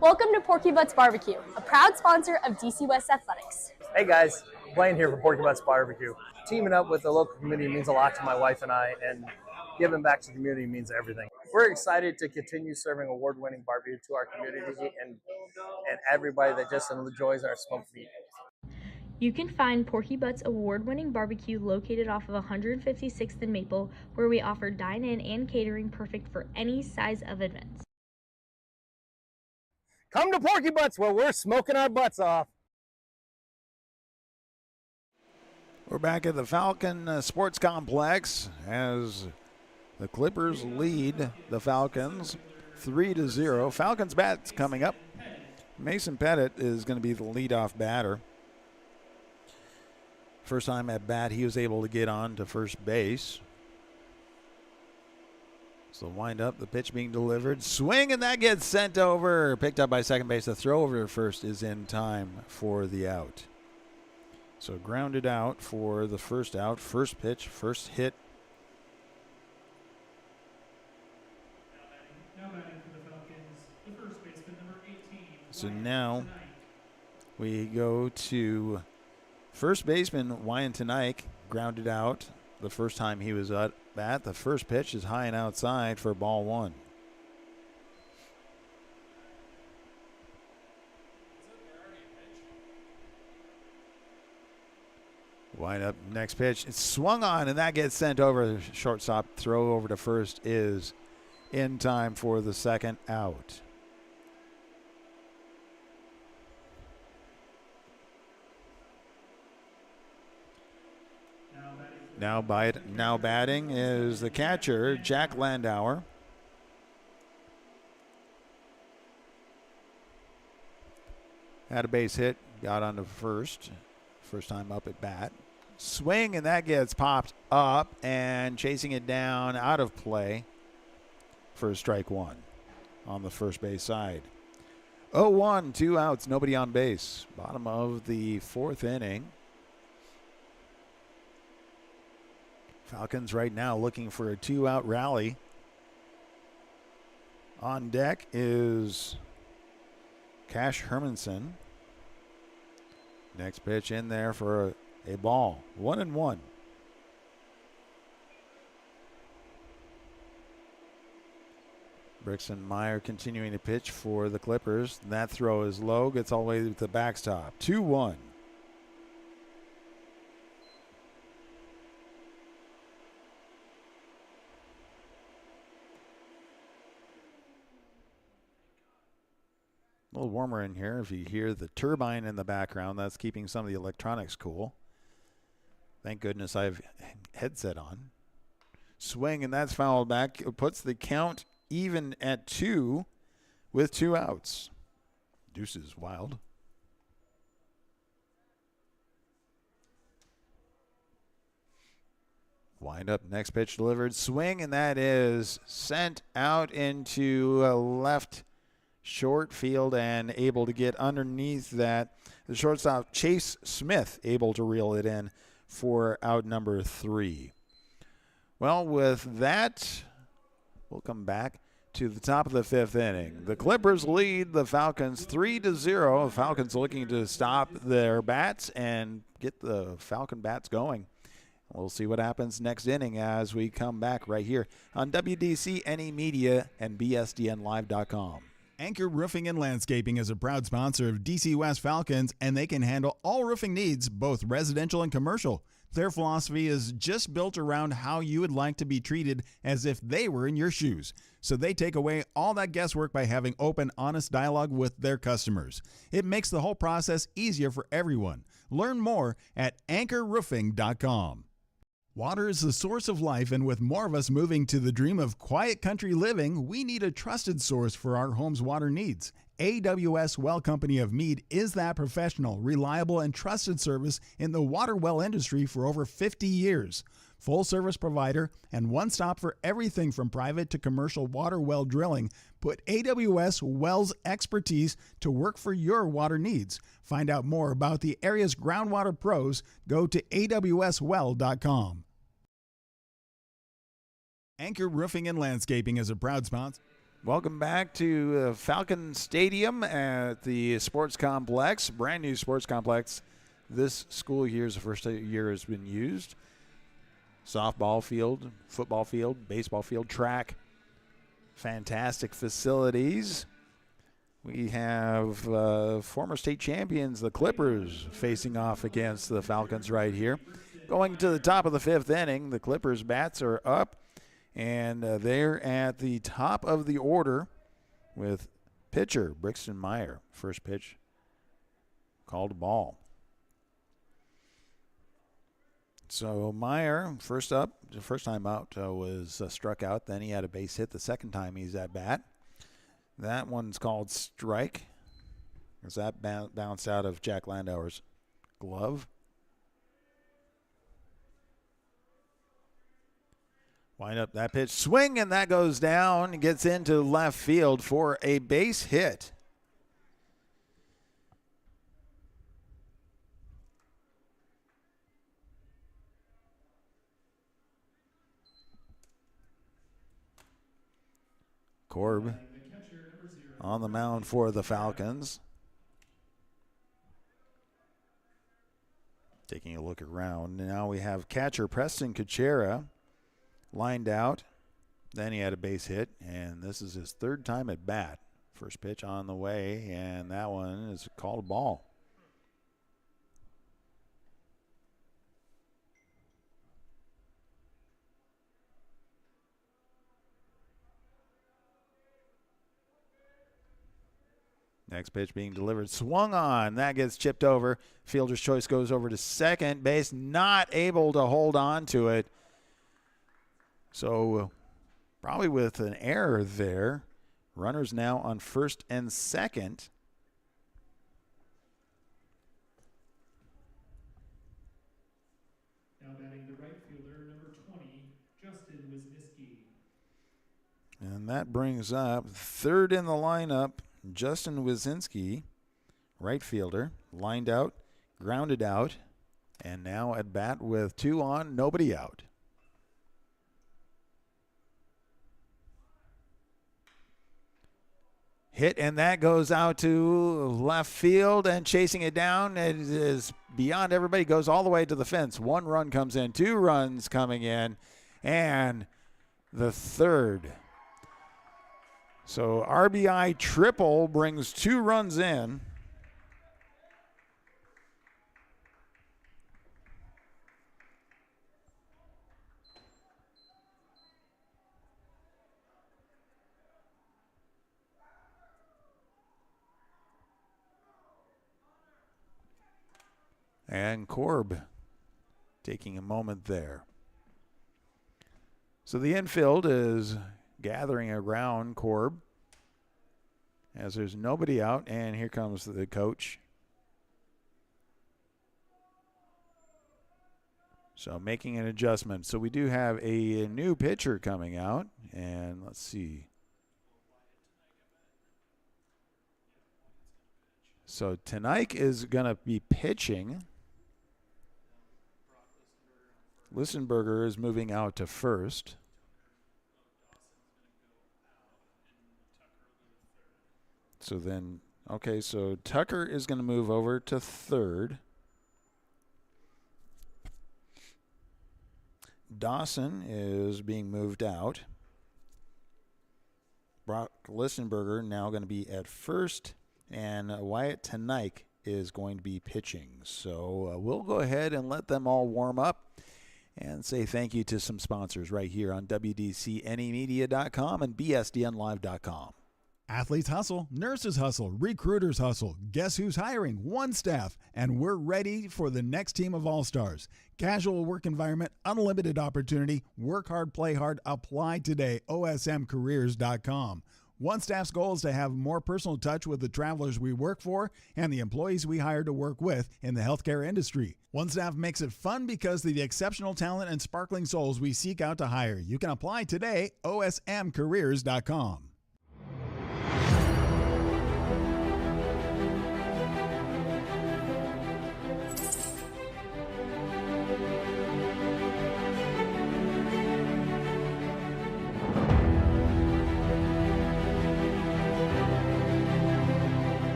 S7: Welcome to Porky Butts Barbecue, a proud sponsor of DC West Athletics.
S8: Hey guys, Blaine here for Porky Butts Barbecue. Teaming up with the local community means a lot to my wife and I, and giving back to the community means everything. We're excited to continue serving award-winning barbecue to our community and everybody that just enjoys our smoked meat.
S9: You can find Porky Butts award-winning barbecue located off of 156th and Maple, where we offer dine-in and catering perfect for any size of events.
S8: Come to Porky Butts where we're smoking our butts off.
S1: We're back at the Falcon Sports Complex as the Clippers lead the Falcons 3-0. Falcons bats coming up. Mason Pettit is going to be the leadoff batter. First time at bat, he was able to get on to first base. So wind up, the pitch being delivered. Swing, and that gets sent over. Picked up by second base. The throw over to first is in time for the out. So grounded out for the first out. First pitch, first hit.
S2: Now batting for the Falcons, the first baseman, number 18.
S1: So now we go to first baseman Wyan Tanaik, grounded out the first time he was at bat. The first pitch is high and outside for ball 1. Wind up, next pitch. It's swung on, and that gets sent over. Shortstop throw over to first is in time for the second out. Now batting is the catcher, Jack Landauer. Had a base hit, got onto first. First time up at bat. Swing, and that gets popped up, and chasing it down out of play for strike 1 on the first base side. 0-1, 2 outs, nobody on base. Bottom of the 4th inning. Falcons right now looking for a 2-out rally. On deck is Cash Hermanson. Next pitch in there for a ball. 1-1. Brickson Meyer continuing to pitch for the Clippers. That throw is low, gets all the way to the backstop. 2-1. A little warmer in here. If you hear the turbine in the background, that's keeping some of the electronics cool. Thank goodness I have headset on. Swing, and that's fouled back. It puts the count even at 2 with 2 outs. Deuce is wild. Wind up, next pitch delivered. Swing, and that is sent out into left short field and able to get underneath that. The shortstop, Chase Smith, able to reel it in for out number 3. Well, with that We'll come back to the top of the 5th inning. The Clippers lead the Falcons 3-0. Falcons looking to stop their bats and get the Falcon bats going. We'll see what happens next inning as we come back right here on WDC, NE Media, and BSDNLive.com.
S3: Anchor Roofing and Landscaping is a proud sponsor of DC West Falcons, and they can handle all roofing needs, both residential and commercial. Their philosophy is just built around how you would like to be treated as if they were in your shoes. So they take away all that guesswork by having open, honest dialogue with their customers. It makes the whole process easier for everyone. Learn more at anchorroofing.com. Water is the source of life, and with more of us moving to the dream of quiet country living, we need a trusted source for our home's water needs. AWS Well Company of Meade is that professional, reliable, and trusted service in the water well industry for over 50 years. Full service provider and one stop for everything from private to commercial water well drilling. Put AWS Wells expertise to work for your water needs. Find out more about the area's groundwater pros. Go to awswell.com. Anchor Roofing and Landscaping is a proud sponsor.
S1: Welcome back to Falcon Stadium at the sports complex, brand new sports complex. This school year is the first year has been used. Softball field, football field, baseball field, track. Fantastic facilities. We have former state champions, the Clippers, facing off against the Falcons right here. Going to the top of the 5th inning, the Clippers' bats are up, and they're at the top of the order with pitcher Brixton Meyer. First pitch, called a ball. So Meyer, first time out was struck out. Then he had a base hit the second time he's at bat. That one's called strike, as that bounced out of Jack Landauer's glove. Wind up that pitch, swing, and that goes down. Gets into left field for a base hit. Korb on the mound for the Falcons. Taking a look around. Now we have catcher Preston Kuchera lined out. Then he had a base hit, and this is his 3rd time at bat. First pitch on the way, and that one is called a ball. Next pitch being delivered, swung on. That gets chipped over. Fielder's choice goes over to second base, not able to hold on to it. So probably with an error there. Runners now on first and second.
S2: Now batting the right fielder, number 20, Justin Wisniewski.
S1: And that brings up 3rd in the lineup, Justin Wisniewski, right fielder, lined out, grounded out, and now at bat with 2 on, nobody out. Hit, and that goes out to left field, and chasing it down, it is beyond everybody, goes all the way to the fence. 1 run comes in, 2 runs coming in, and the 3rd. So RBI triple brings 2 runs in. And Korb taking a moment there. So the infield is gathering around Korb as there's nobody out, and here comes the coach. So making an adjustment. So we do have a new pitcher coming out, and let's see. So Tanaik is going to be pitching. Listenberger is moving out to first. So then, okay, so Tucker is going to move over to third. Dawson is being moved out. Brock Listenberger now going to be at first, and Wyatt Tenaik is going to be pitching. So we'll go ahead and let them all warm up and say thank you to some sponsors right here on WDCNEmedia.com and BSDNlive.com.
S3: Athletes hustle, nurses hustle, recruiters hustle. Guess who's hiring? One Staff, and we're ready for the next team of all-stars. Casual work environment, unlimited opportunity, work hard, play hard, apply today, osmcareers.com. One Staff's goal is to have more personal touch with the travelers we work for and the employees we hire to work with in the healthcare industry. One Staff makes it fun because of the exceptional talent and sparkling souls we seek out to hire. You can apply today, osmcareers.com.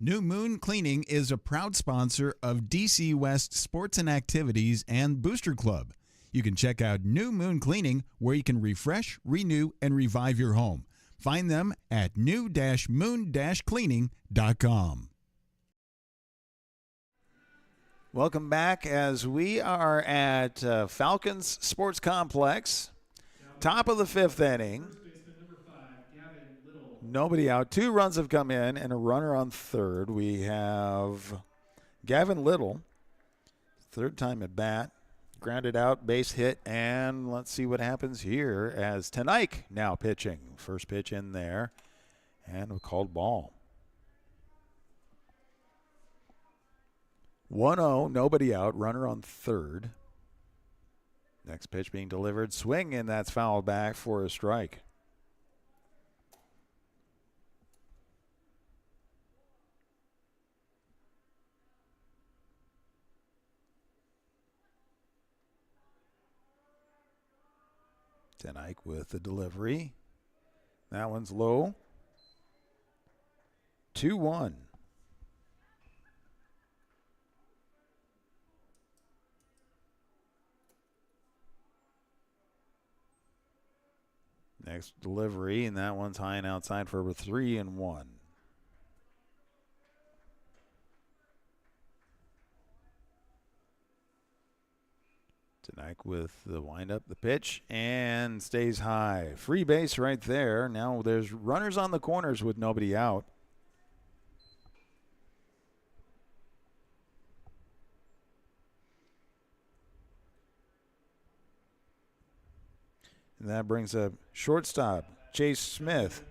S3: New Moon Cleaning is a proud sponsor of DC West Sports and Activities and Booster Club. You can check out New Moon Cleaning, where you can refresh, renew, and revive your home. Find them at new-moon-cleaning.com.
S1: Welcome back as we are at Falcons Sports Complex. Top of the fifth inning. Nobody out. 2 runs have come in and a runner on third. We have Gavin Little, third time at bat, grounded out, base hit, and let's see what happens here as Tenaik now pitching. First pitch in there, and a called ball. 1-0, nobody out, runner on third. Next pitch being delivered, swing, and that's fouled back for a strike. Tenaik with the delivery. That one's low. 2-1. Next delivery, and that one's high and outside for a 3-1. Tenaik with the windup, the pitch, and stays high. Free base right there. Now there's runners on the corners with nobody out. And that brings up shortstop, Chase Smith.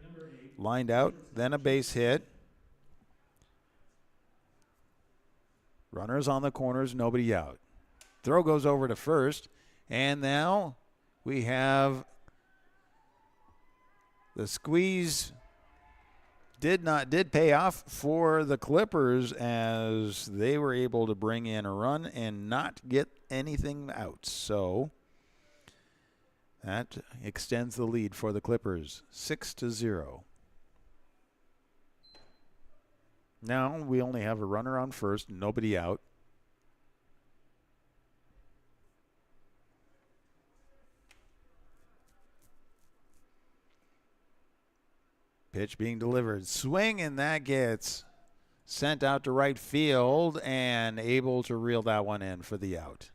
S1: Lined out, then a base hit. Runners on the corners, nobody out. Throw goes over to first, and now we have the squeeze did pay off for the Clippers as they were able to bring in a run and not get anything out. So that extends the lead for the Clippers, 6-0. Now we only have a runner on first, nobody out. Pitch being delivered. Swing, and that gets sent out to right field and able to reel that one in for the out.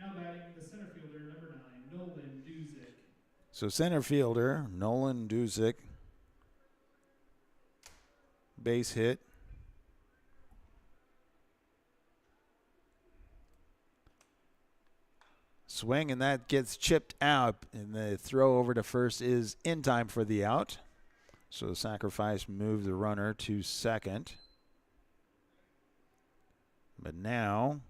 S2: Now batting the center fielder, number 9, Nolan Duzick.
S1: So center fielder, Nolan Duzick. Base hit. Swing, and that gets chipped out, and the throw over to first is in time for the out. So sacrifice moved the runner to second. But now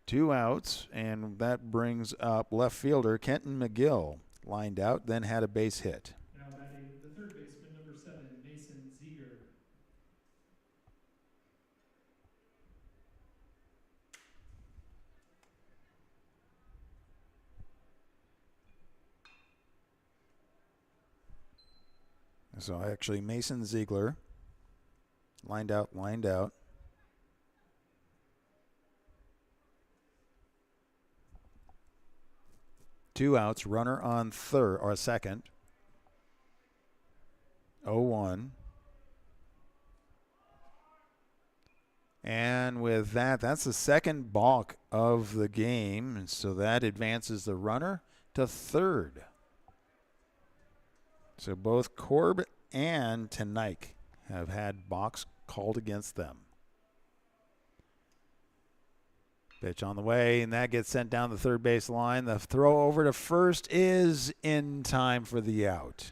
S1: 2 outs, and that brings up left fielder Kenton McGill. Lined out, then had a base hit.
S2: Now batting the third baseman, number 7, Mason Ziegler.
S1: So actually Mason Ziegler, lined out, lined out. Two outs, runner on third or second. 0-1. And with that, that's the second balk of the game. And so that advances the runner to third. So both Korb and Tanaik have had balks called against them. Pitch on the way, and that gets sent down the third base line. The throw over to first is in time for the out.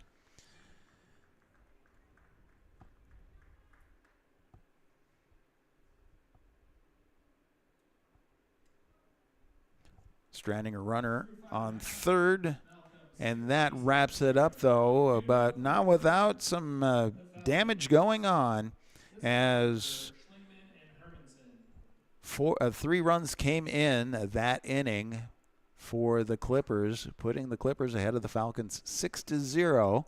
S1: Stranding a runner on third. And that wraps it up, though, but not without some damage going on, as 3 runs came in that inning for the Clippers, putting the Clippers ahead of the Falcons 6-0.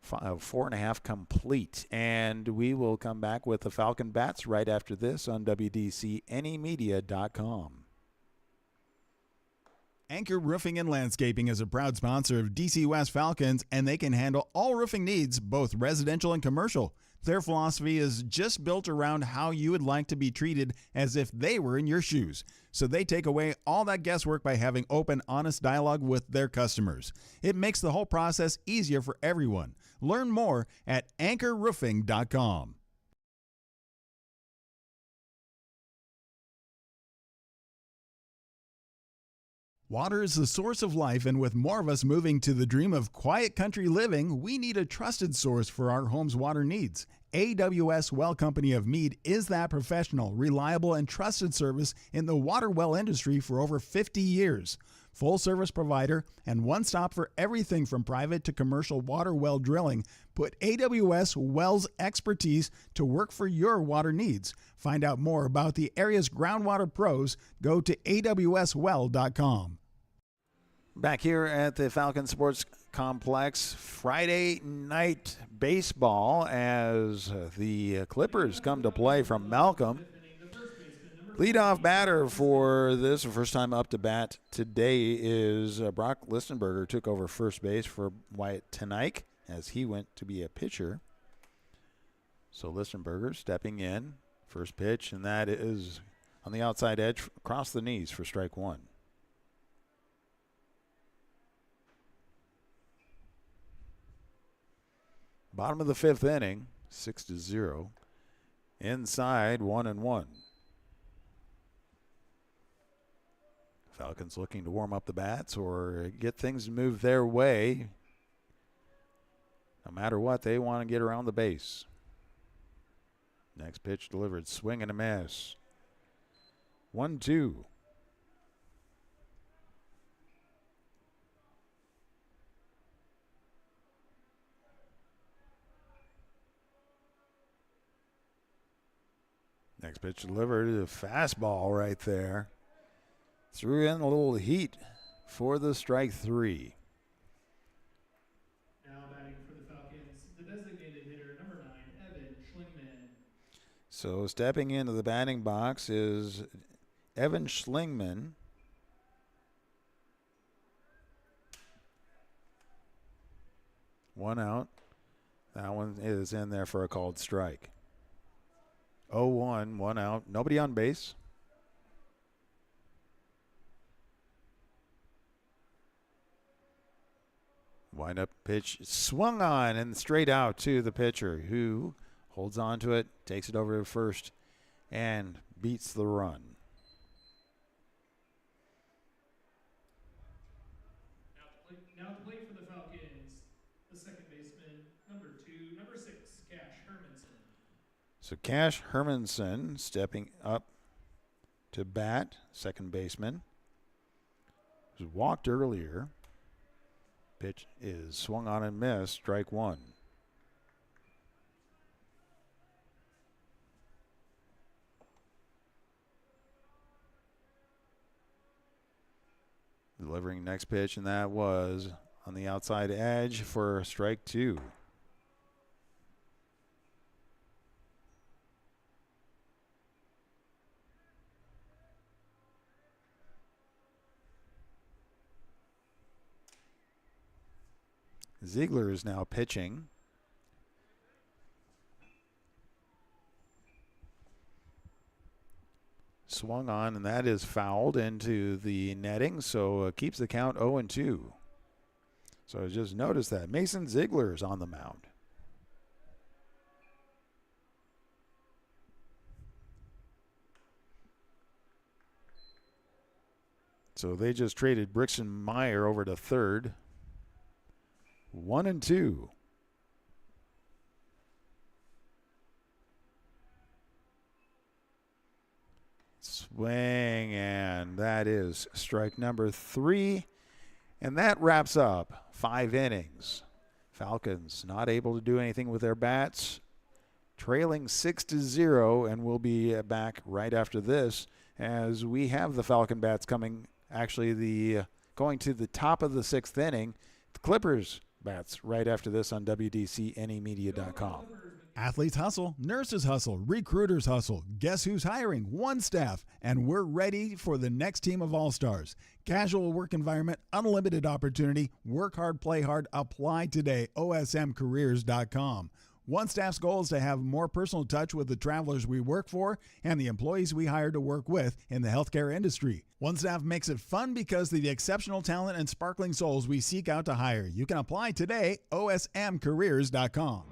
S1: 4.5 complete. And we will come back with the Falcon Bats right after this on WDCNEmedia.com.
S3: Anchor Roofing and Landscaping is a proud sponsor of DC West Falcons, and they can handle all roofing needs, both residential and commercial. Their philosophy is just built around how you would like to be treated, as if they were in your shoes. So they take away all that guesswork by having open, honest dialogue with their customers. It makes the whole process easier for everyone. Learn more at anchorroofing.com. Water is the source of life, and with more of us moving to the dream of quiet country living, we need a trusted source for our home's water needs. AWS Well Company of Meade is that professional, reliable, and trusted service in the water well industry for over 50 years. Full service provider and one stop for everything from private to commercial water well drilling. Put AWS Wells expertise to work for your water needs. Find out more about the area's groundwater pros. Go to awswell.com.
S1: Back here at the Falcon Sports Complex, Friday night baseball as the Clippers come to play from Malcolm. Leadoff batter for this, first time up to bat today, is Brock Listenberger. Took over first base for Wyatt Tanaik as he went to be a pitcher. So Listenberger stepping in, first pitch, and that is on the outside edge across the knees for strike one. Bottom of the fifth inning, 6-0. Inside, 1-1. Falcons looking to warm up the bats or get things moved their way. No matter what, they want to get around the base. Next pitch delivered, swing and a miss. 1-2. Next pitch delivered, a fastball right there. Threw in a little heat for the strike three.
S2: Now batting for the Falcons, the designated hitter, number 9, Evan Schlingman.
S1: So stepping into the batting box is Evan Schlingman. One out. That one is in there for a called strike. 0-1, one out. Nobody on base. Wind up pitch swung on and straight out to the pitcher, who holds on to it, takes it over to first, and beats the run.
S2: Now to play for the Falcons, the second baseman, number 6, Cash Hermanson.
S1: So Cash Hermanson stepping up to bat, second baseman. Was walked earlier. Pitch is swung on and missed, strike one. Delivering next pitch, and that was on the outside edge for strike two. Ziegler is now pitching. Swung on, and that is fouled into the netting, so keeps the count 0-2. So just notice that Mason Ziegler is on the mound. So they just traded Brixton Meyer over to third. 1-2. Swing, and that is strike number 3. And that wraps up 5 innings. Falcons not able to do anything with their bats, trailing 6-0, and we'll be back right after this as we have the Falcon bats coming, actually going to the top of the 6th inning. The Clippers bats right after this on WDCNEmedia.com.
S3: Athletes hustle, nurses hustle, recruiters hustle. Guess who's hiring? One Staff, and we're ready for the next team of all-stars. Casual work environment, unlimited opportunity, work hard, play hard, apply today, osmcareers.com. One Staff's goal is to have more personal touch with the travelers we work for and the employees we hire to work with in the healthcare industry. One Staff makes it fun because of the exceptional talent and sparkling souls we seek out to hire. You can apply today, osmcareers.com.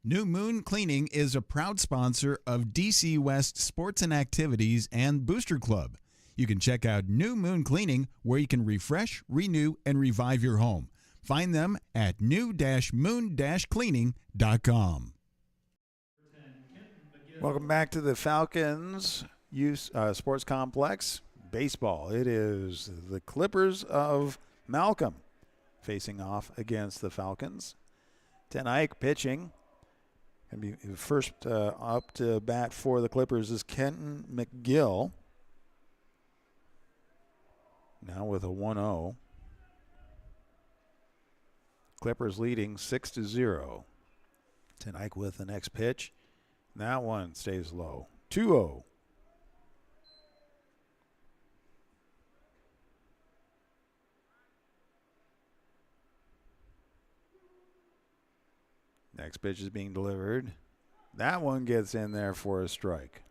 S3: New Moon Cleaning is a proud sponsor of DC West Sports and Activities and Booster Club. You can check out New Moon Cleaning, where you can refresh, renew, and revive your home. Find them at new-moon-cleaning.com.
S1: Welcome back to the Falcons Youth Sports Complex. Baseball. It is the Clippers of Malcolm facing off against the Falcons. Ten Eyck pitching. And be first up to bat for the Clippers is Kenton McGill. Now with a 1-0. Clippers leading 6-0. Ten Eyck with the next pitch. That one stays low. 2-0. Next pitch is being delivered. That one gets in there for a strike.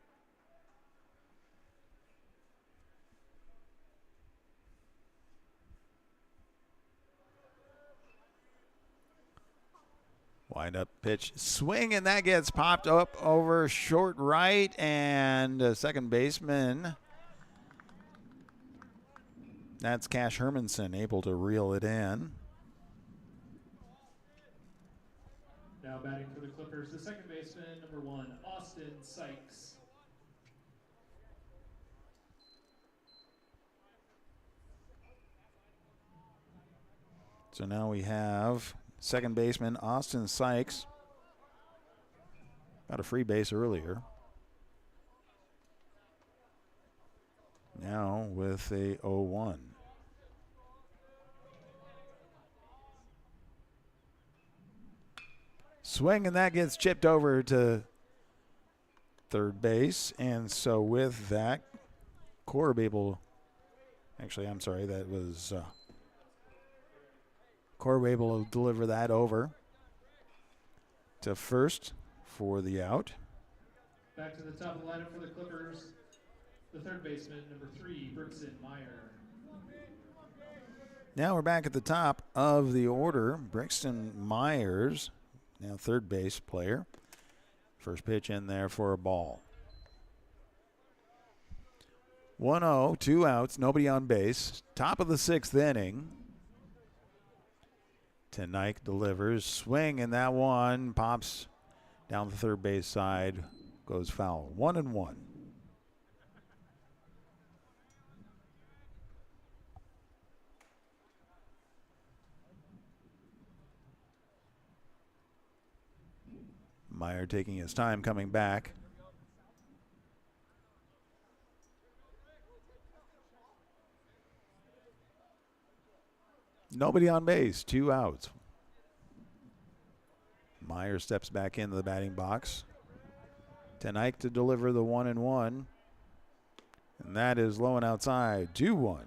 S1: Wind up pitch, swing, and that gets popped up over short right, and second baseman. That's Cash Hermanson able to reel it in.
S2: Now batting for the Clippers, the second baseman, number 1, Austin Sykes.
S1: So now we have second baseman Austin Sykes. Got a free base earlier. Now with a 0-1. Swing, and that gets chipped over to third base. And so with that, Corb able, actually, I'm sorry, that was Corb able to deliver that over to first for the out.
S2: Back to the top of the lineup for the Clippers, the third baseman, number 3, Brixton Meyer.
S1: Now we're back at the top of the order. Brixton Myers, now third base player. First pitch in there for a ball. 1-0, 2 outs, nobody on base. Top of the sixth inning. Tonight delivers. Swing, and that one pops down the third base side. Goes foul. 1-1. Meyer taking his time coming back. Nobody on base, 2 outs. Meyer steps back into the batting box. Tonight to deliver the 1-1. And that is low and outside, 2-1.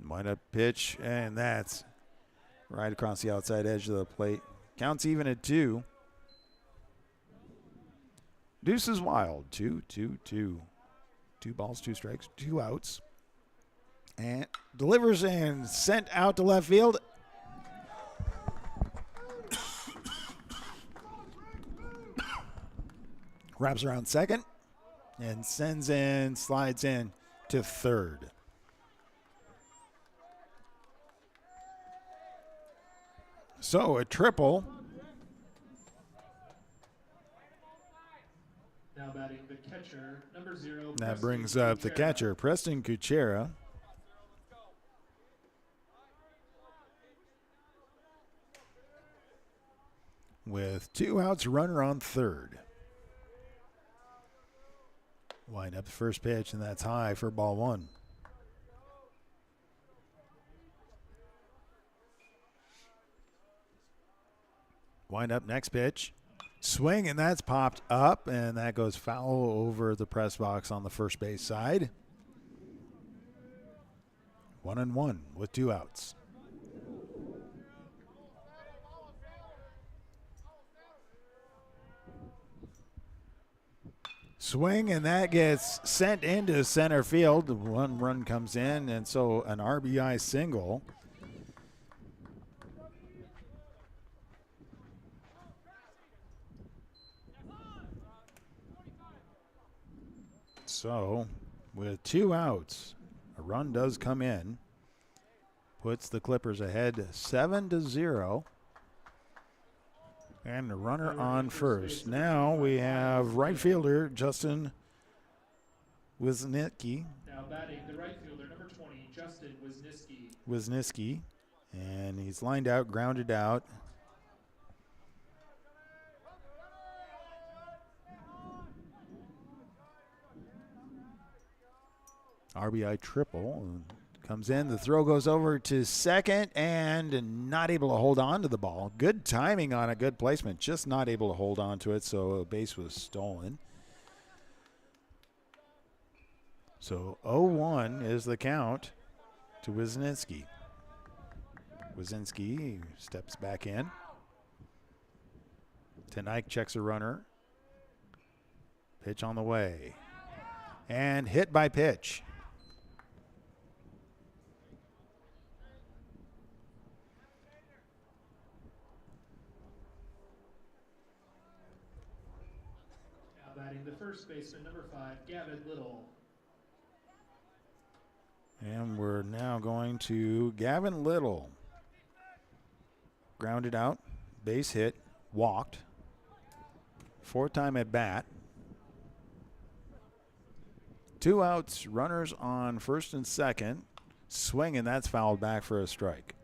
S1: Wind up pitch, and that's right across the outside edge of the plate. Counts even at 2. Deuce is wild. 2-2-2. 2 balls, 2 strikes, 2 outs. And delivers and sent out to left field. Wraps around second and sends in, slides in to third. So a triple.
S2: Now batting the catcher, number 0.
S1: That
S2: Preston
S1: brings up the
S2: Kuchera.
S1: catcher, Preston Kuchera. With 2 outs, runner on third. Wind up the first pitch, and that's high for ball 1. Wind up next pitch. Swing, and that's popped up, and that goes foul over the press box on the first base side. 1-1 with 2 outs. Swing, and that gets sent into center field. 1 run comes in, and so an RBI single. So, with 2 outs, a run does come in. Puts the Clippers ahead 7-0. And the runner on first. Now we have right fielder Justin Wisniewski.
S2: Now batting the right fielder, number 20, Justin Wisniewski.
S1: Wisniewski. And he's lined out, grounded out. RBI triple. Comes in, the throw goes over to second, and not able to hold on to the ball. Good timing on a good placement, just not able to hold on to it, so a base was stolen. So 0-1 is the count to Wisniewski. Wisniewski steps back in. Tonight checks a runner. Pitch on the way. And hit by pitch.
S2: Batting the first baseman, number 5, Gavin Little.
S1: And we're now going to Gavin Little. Grounded out, base hit, walked. 4th time at bat. 2 outs, runners on first and second. Swing, and that's fouled back for a strike.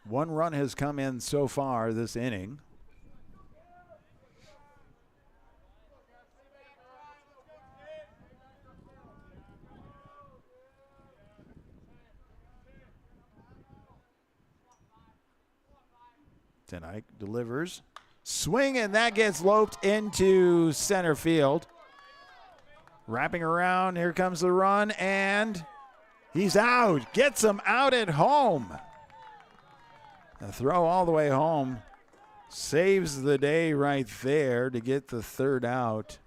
S1: 1 run has come in so far this inning. Tonight delivers. Swing, and that gets loped into center field. Wrapping around, here comes the run, and he's out. Gets him out at home. A throw all the way home saves the day right there to get the third out.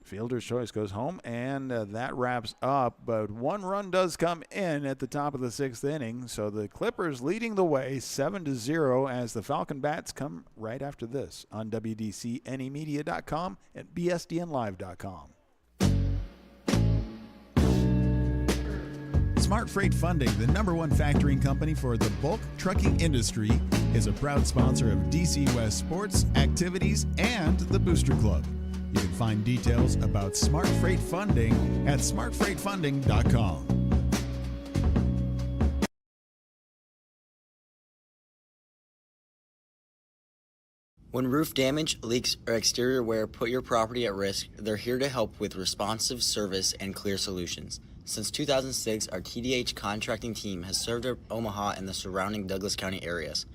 S1: Fielder's choice goes home, and that wraps up. But one run does come in at the top of the 6th inning. So the Clippers leading the way 7-0 as the Falcon Bats come right after this on WDCNEmedia.com and BSDNLive.com.
S3: Smart Freight Funding, the #1 factoring company for the bulk trucking industry, is a proud sponsor of DC West sports, activities, and the Booster Club. You can find details about Smart Freight Funding at smartfreightfunding.com.
S4: When roof damage, leaks, or exterior wear put your property at risk, they're here to help with responsive service and clear solutions. Since 2006, our TDH contracting team has served Omaha and the surrounding Douglas County areas,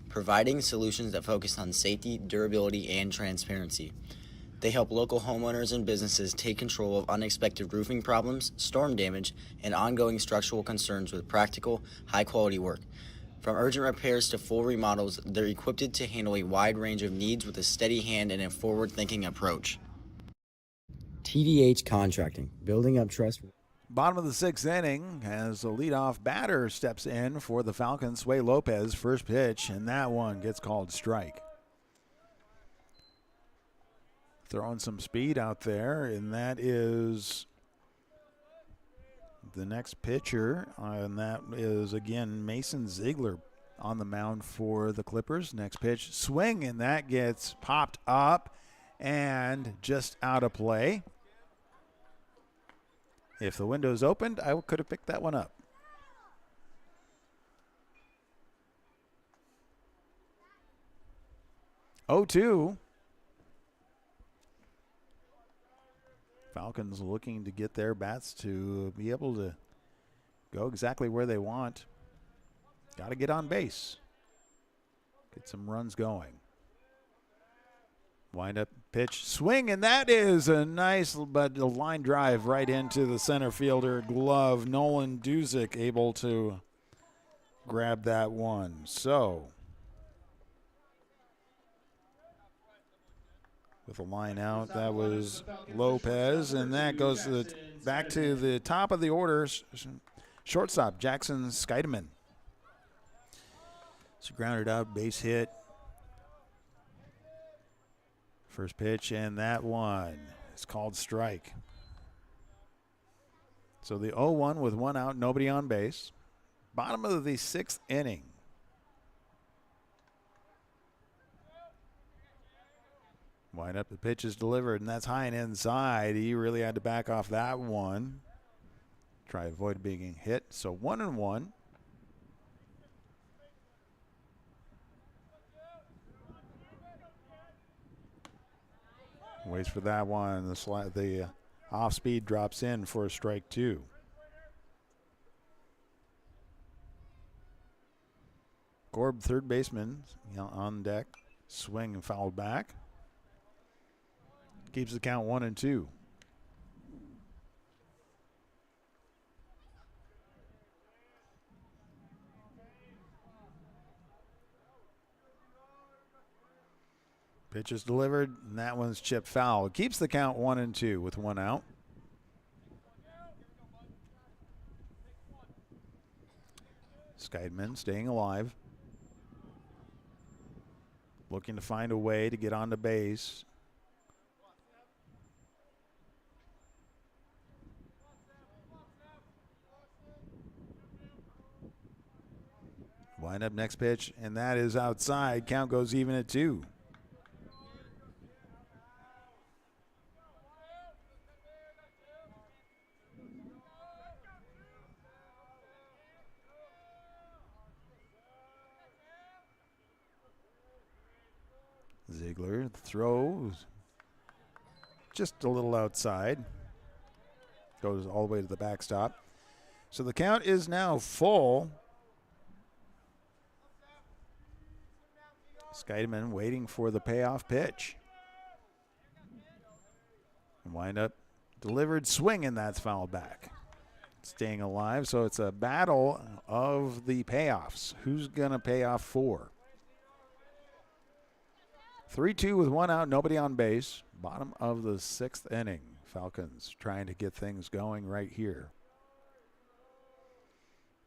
S4: providing solutions that focus on safety, durability, and transparency. They help local homeowners and businesses take control of unexpected roofing problems, storm damage, and ongoing structural concerns with practical, high-quality work. From urgent repairs to full remodels, they're equipped to handle a wide range of needs with a steady hand and a forward-thinking approach. TDH Contracting, building up trust.
S1: Bottom of the 6th inning as the leadoff batter steps in for the Falcons, Sway Lopez, first pitch, and that one gets called strike. Throwing some speed out there, and that is the next pitcher, and that is, again, Mason Ziegler on the mound for the Clippers. Next pitch, swing, and that gets popped up and just out of play. If the window's opened, I could have picked that one up. 0-2. Falcons looking to get their bats to be able to go exactly where they want. Got to get on base. Get some runs going. Wind up pitch, swing, and that is a nice but a line drive right into the center fielder glove. Nolan Duzick able to grab that one. So with a line out, that was Lopez, and that goes to back to the top of the order. Shortstop Jackson Skeideman. So grounded out, base hit. First pitch, and that one is called strike. So the 0-1 with one out, nobody on base. Bottom of the 6th inning. Wind up, the pitch is delivered, and that's high and inside. He really had to back off that one. Try to avoid being hit. So 1-1. Waits for that one. The off speed drops in for a strike 2. Gorb, third baseman, on deck. Swing and fouled back. Keeps the count 1-2. Pitch is delivered, and that one's chipped foul. It keeps the count 1-2 with one out. Skeideman staying alive. Looking to find a way to get onto base. Wind up next pitch, and that is outside. Count goes even at 2. Ziegler, the throw just a little outside. Goes all the way to the backstop. So the count is now full. Skeideman waiting for the payoff pitch. Wind up, delivered, swing, and that's fouled back. staying alive. So it's a battle of the payoffs. Who's going to pay off for? 3-2 with one out, nobody on base. Bottom of the 6th inning. Falcons trying to get things going right here.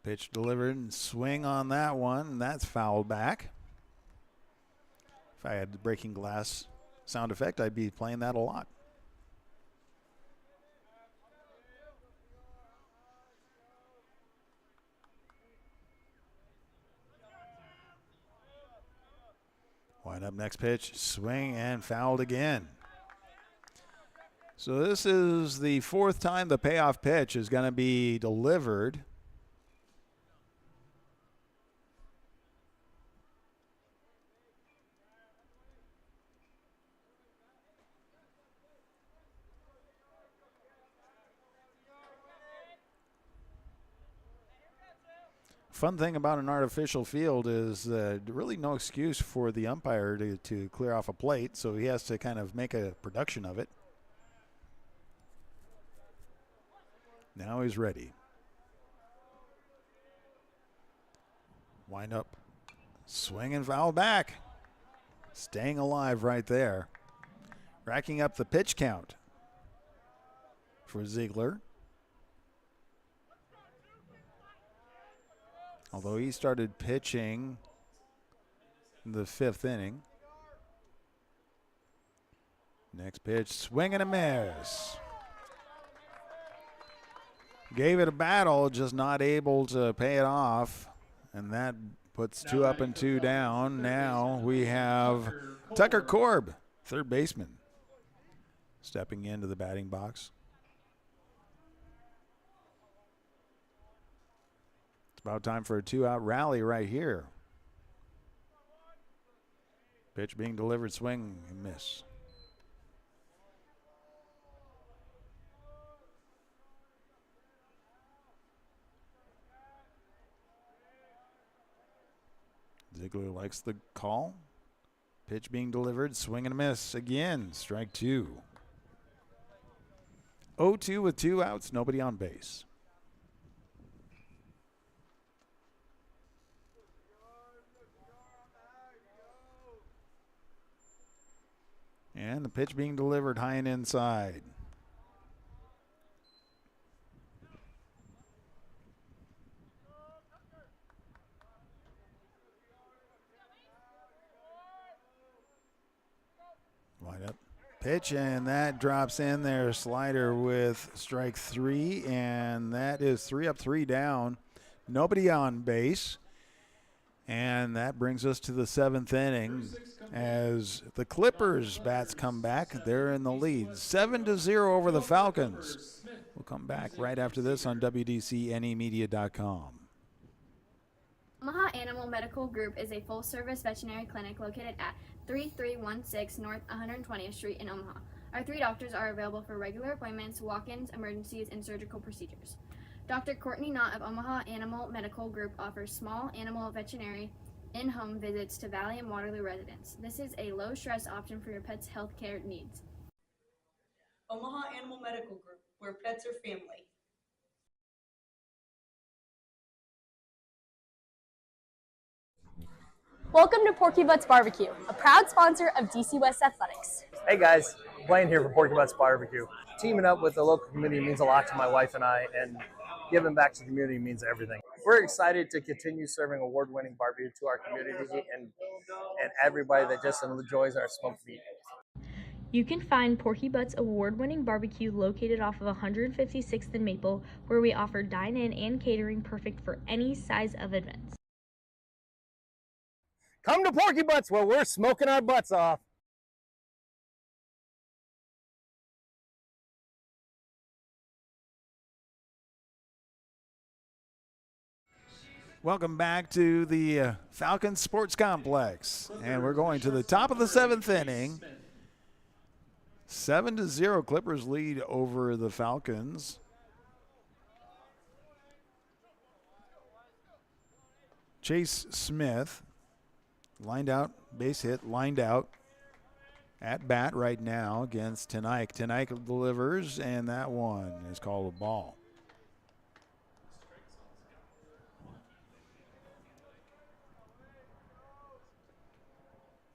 S1: Pitch delivered and swing on that one, and that's fouled back. If I had the breaking glass sound effect, I'd be playing that a lot. Wind up next pitch, swing and fouled again. So this is the 4th time the payoff pitch is going to be delivered. Fun thing about an artificial field is really no excuse for the umpire to clear off a plate, so he has to kind of make a production of it. Now he's ready. Wind up, swing and foul back. Staying alive right there. Racking up the pitch count for Ziegler. Although he started pitching in the 5th inning. Next pitch, swing and a miss. Gave it a battle, just not able to pay it off. And that puts 2 up and 2 down. Now we have Tucker Korb, 3rd baseman, stepping into the batting box. About time for a 2-out rally right here. Pitch being delivered, swing and miss. Ziegler likes the call. Pitch being delivered, swing and a miss again. Strike 2. 0-2 with 2 outs, nobody on base. And the pitch being delivered high and inside. Wind up. Pitch, and that drops in there. Slider with strike 3, and that is 3 up, 3 down. Nobody on base. And that brings us to the 7th inning as the Clippers bats come back. They're in the lead, 7-0 over the Falcons. We'll come back right after this on WDCNEmedia.com.
S5: Omaha Animal Medical Group is a full-service veterinary clinic located at 3316 North 120th Street in Omaha. Our 3 doctors are available for regular appointments, walk-ins, emergencies, and surgical procedures. Dr. Courtney Knott of Omaha Animal Medical Group offers small animal veterinary in-home visits to Valley and Waterloo residents. This is a low-stress option for your pet's health care needs.
S6: Omaha Animal Medical Group, where pets are family.
S7: Welcome to Porky Butts Barbecue, a proud sponsor of DC West Athletics.
S8: Hey guys, Blaine here for Porky Butts Barbecue. Teaming up with the local community means a lot to my wife and I, and giving back to the community means everything. We're excited to continue serving award-winning barbecue to our community and everybody that just enjoys our smoked meat.
S9: You can find Porky Butts award-winning barbecue located off of 156th and Maple, where we offer dine-in and catering perfect for any size of events.
S8: Come to Porky Butts where we're smoking our butts off.
S1: Welcome back to the Falcons Sports Complex. And we're going to the top of the 7th inning. 7-0 Clippers lead over the Falcons. Chase Smith lined out, base hit, lined out at bat right now against Tenaik. Tenaik delivers, and that one is called a ball.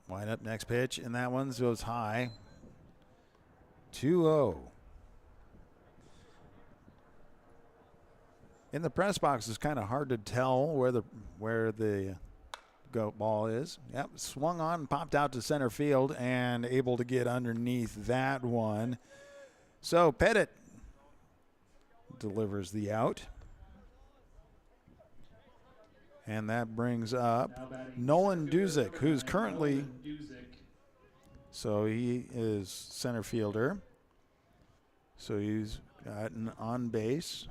S1: Wind up next pitch, and that one goes high. 2-0. In the press box, it's kind of hard to tell where the goat ball is. Yep, swung on, popped out to center field, and able to get underneath that one. So Pettit delivers the out. And that brings up Nolan Duzick, who's currently, so he is center fielder. So he's gotten on base.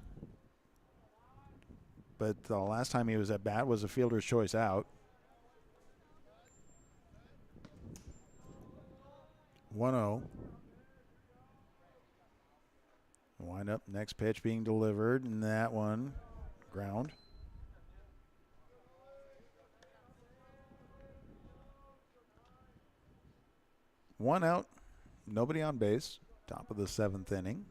S1: But the last time he was at bat was a fielder's choice out. 1-0. Wind up, next pitch being delivered, and that one, ground. One out, nobody on base, top of the 7th inning.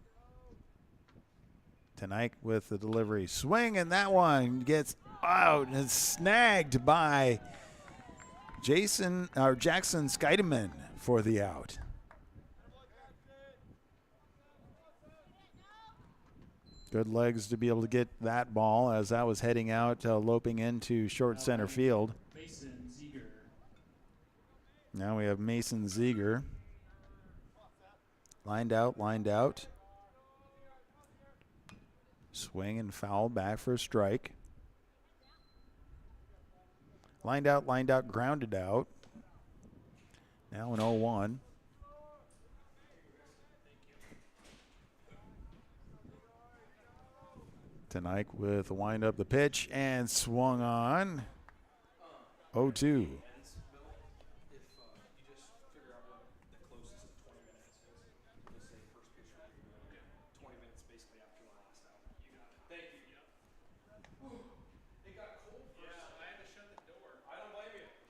S1: Tonight with the delivery, swing, and that one gets out and snagged by Jackson Skeideman for the out. Good legs to be able to get that ball as that was heading out, loping into short center field.
S2: Mason Ziegler.
S1: Now we have Mason Ziegler. Lined out. Swing and foul back for a strike. Lined out, grounded out. Now an 0-1. Tonight with a wind up the pitch and swung on. 0-2.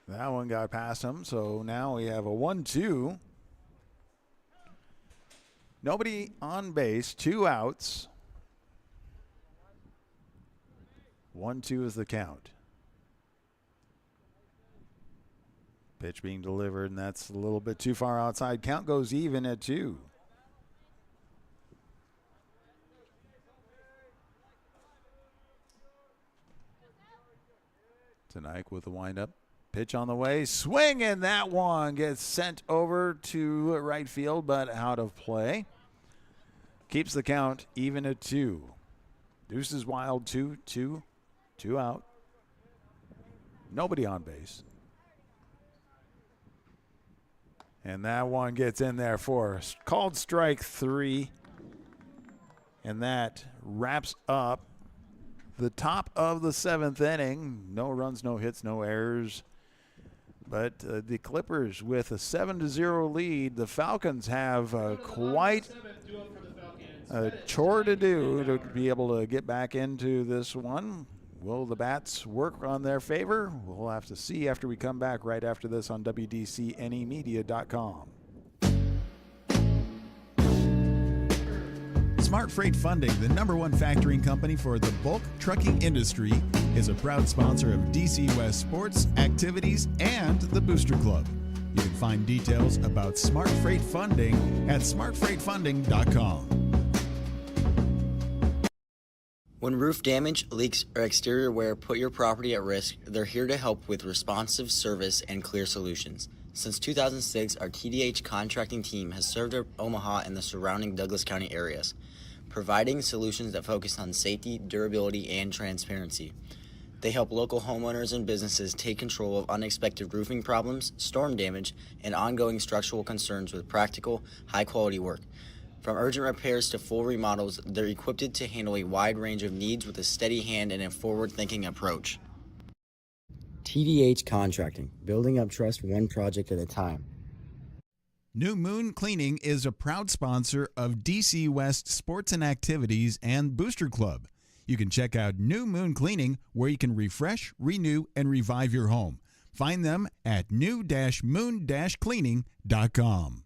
S1: That one got past him, so now we have a 1-2. Nobody on base, 2 outs. 1-2 is the count. Pitch being delivered, and that's a little bit too far outside. Count goes even at 2. Tonight with the windup. Pitch on the way, swing, and that one gets sent over to right field, but out of play. Keeps the count even at 2. Deuces wild, 2 out. Nobody on base. And that one gets in there for called strike 3. And that wraps up the top of the 7th inning. No runs, no hits, no errors. But the Clippers with a 7-0 lead. The Falcons have quite a chore to do to be able to get back into this one. Will the Bats work on their favor? We'll have to see after we come back right after this on WDCNEmedia.com.
S3: Smart Freight Funding, the #1 factoring company for the bulk trucking industry, is a proud sponsor of DC West sports, activities, and the Booster Club. You can find details about Smart Freight Funding at smartfreightfunding.com.
S4: When roof damage, leaks, or exterior wear put your property at risk, they're here to help with responsive service and clear solutions. Since 2006, our TDH contracting team has served Omaha and the surrounding Douglas County areas, providing solutions that focus on safety, durability, and transparency. They help local homeowners and businesses take control of unexpected roofing problems, storm damage, and ongoing structural concerns with practical, high-quality work. From urgent repairs to full remodels, they're equipped to handle a wide range of needs with a steady hand and a forward-thinking approach. TDH Contracting, building up trust one project at a time.
S3: New Moon Cleaning is a proud sponsor of DC West Sports and Activities and Booster Club. You can check out New Moon Cleaning, where you can refresh, renew, and revive your home. Find them at new-moon-cleaning.com.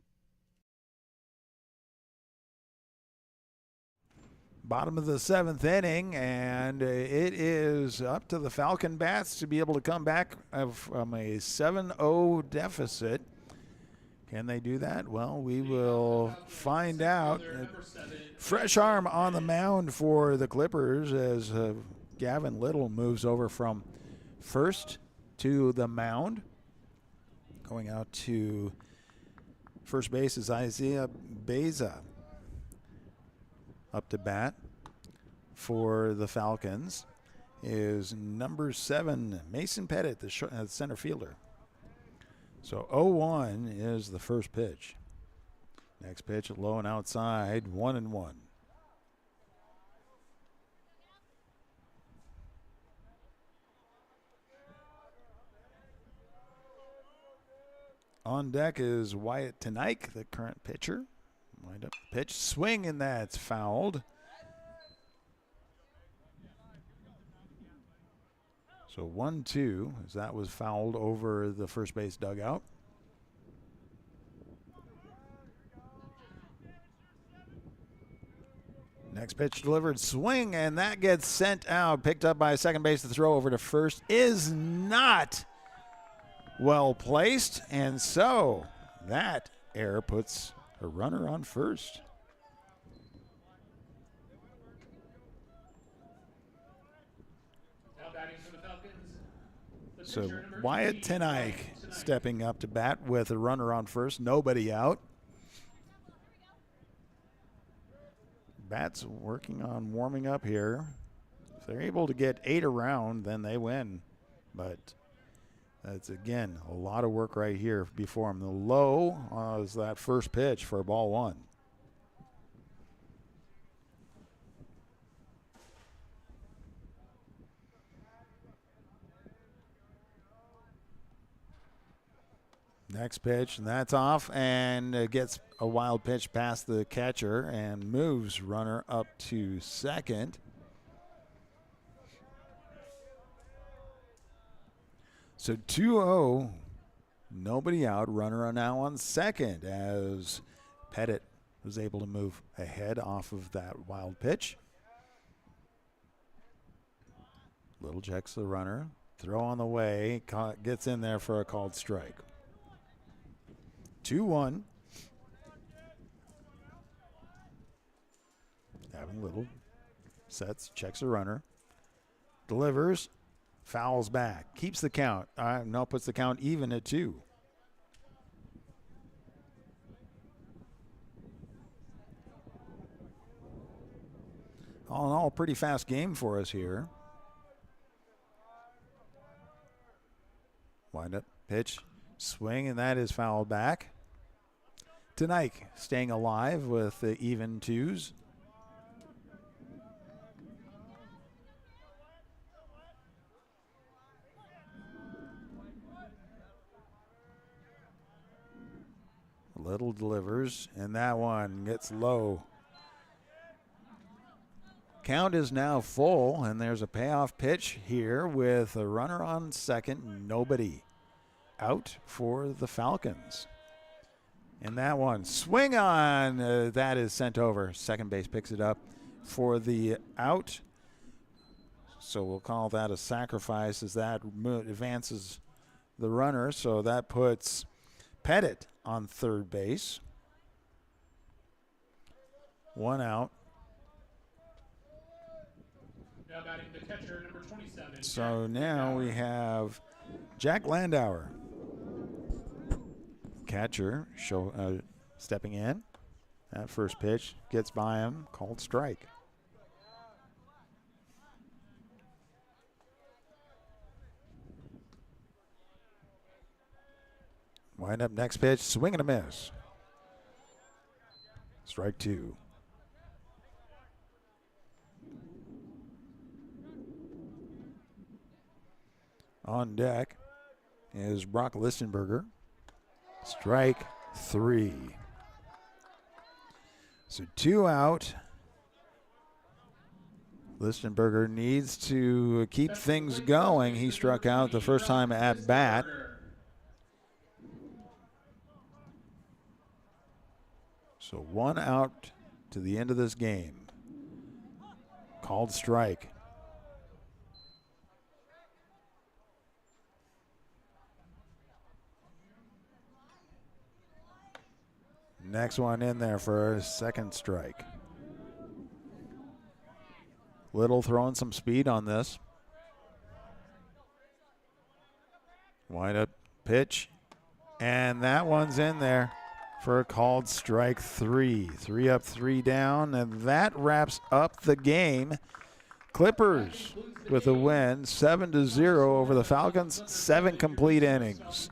S1: Bottom of the 7th inning, and it is up to the Falcon Bats to be able to come back from a 7-0 deficit. Can they do that? Well, we will find out. Fresh arm on the mound for the Clippers as Gavin Little moves over from first to the mound. Going out to first base is Isaiah Beza. Up to bat for the Falcons is number 7, Mason Pettit, the center fielder. So 0-1 is the first pitch. Next pitch low and outside, 1-1. On deck is Wyatt Tenaik, the current pitcher. Wind up pitch, swing, and that's fouled. So 1-2, as that was fouled over the first base dugout. Next pitch delivered, swing, and that gets sent out. Picked up by second base. The throw over to first is not well placed, and so that error puts a runner on first.
S2: Now batting for the Falcons, the
S1: So
S2: pitcher, number
S1: Wyatt
S2: 80,
S1: Tenaik
S2: Tenaik.
S1: stepping up to bat with a runner on first, nobody out. Bats working on warming up here. If they're able to get 8 around, then they win. But that's, again, a lot of work right here before him. The low is that first pitch for ball 1. Next pitch, and that's off, and gets a wild pitch past the catcher and moves runner up to second. So 2-0, nobody out, runner now on second as Pettit was able to move ahead off of that wild pitch. Little checks the runner, throw on the way, gets in there for a called strike. 2-1. Having Little sets, checks the runner, delivers, fouls back, keeps the count. No, puts the count even at 2. All in all, pretty fast game for us here. Wind up pitch, swing, and that is fouled back. Tenaik staying alive with the even 2s. Little delivers, and that one gets low. Count is now full, and there's a payoff pitch here with a runner on second, nobody out for the Falcons. And that one, swing on, that is sent over. Second base picks it up for the out. So we'll call that a sacrifice as that advances the runner. So that puts Pettit on third base. 1 out.
S2: Now batting the catcher, number 27.
S1: So
S2: Jack
S1: now
S2: Landauer.
S1: we have Jack Landauer. Catcher stepping in. That first pitch gets by him, called strike. Wind up next pitch, swing and a miss. Strike 2. On deck is Brock Listenberger. Strike 3. So 2 out. Listenberger needs to keep things going. He struck out the first time at bat. So 1 out to the end of this game. Called strike. Next one in there for a second strike. Little throwing some speed on this. Wind up pitch. And that one's in there for a called strike 3. 3 up, 3 down, and that wraps up the game. Clippers with a win, 7-0 over the Falcons, 7 complete innings.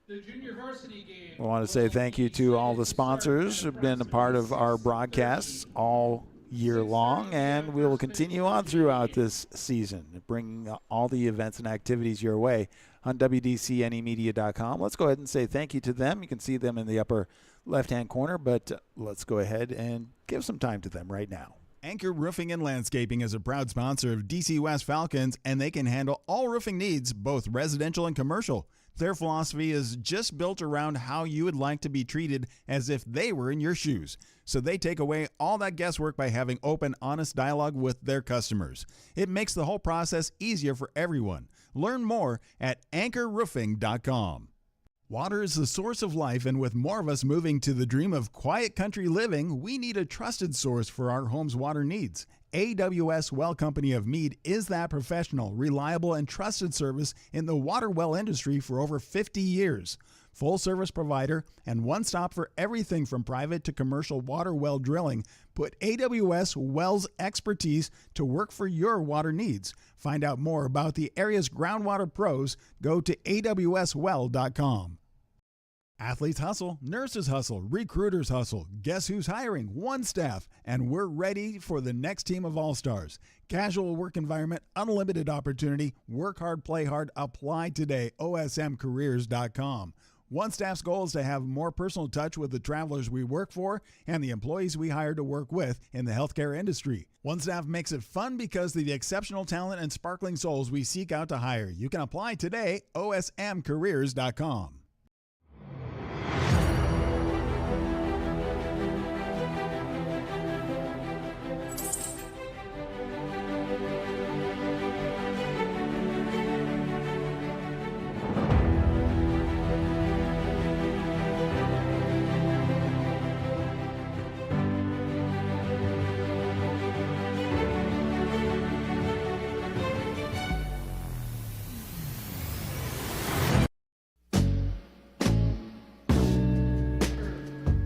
S2: The junior varsity game.
S1: I want to say thank you to all the sponsors who have been a part of our broadcasts all year long, and we will continue on throughout this season, bringing all the events and activities your way on WDCNEmedia.com. Let's go ahead and say thank you to them. You can see them in the upper left-hand corner, but let's go ahead and give some time to them right now.
S3: Anchor Roofing and Landscaping is a proud sponsor of DC West Falcons, and they can handle all roofing needs, both residential and commercial. Their philosophy is just built around how you would like to be treated as if they were in your shoes. So they take away all that guesswork by having open, honest dialogue with their customers. It makes the whole process easier for everyone. Learn more at anchorroofing.com. Water is the source of life, and with more of us moving to the dream of quiet country living, we need a trusted source for our home's water needs. AWS Well Company of Meade is that professional, reliable, and trusted service in the water well industry for over 50 years. Full service provider and one stop for everything from private to commercial water well drilling. Put AWS Wells expertise to work for your water needs. Find out more about the area's groundwater pros. Go to awswell.com. Athletes hustle, nurses hustle, recruiters hustle. Guess who's hiring? One Staff, and we're ready for the next team of all-stars. Casual work environment, unlimited opportunity, work hard, play hard, apply today, osmcareers.com. One Staff's goal is to have more personal touch with the travelers we work for and the employees we hire to work with in the healthcare industry. One Staff makes it fun because of the exceptional talent and sparkling souls we seek out to hire. You can apply today, osmcareers.com.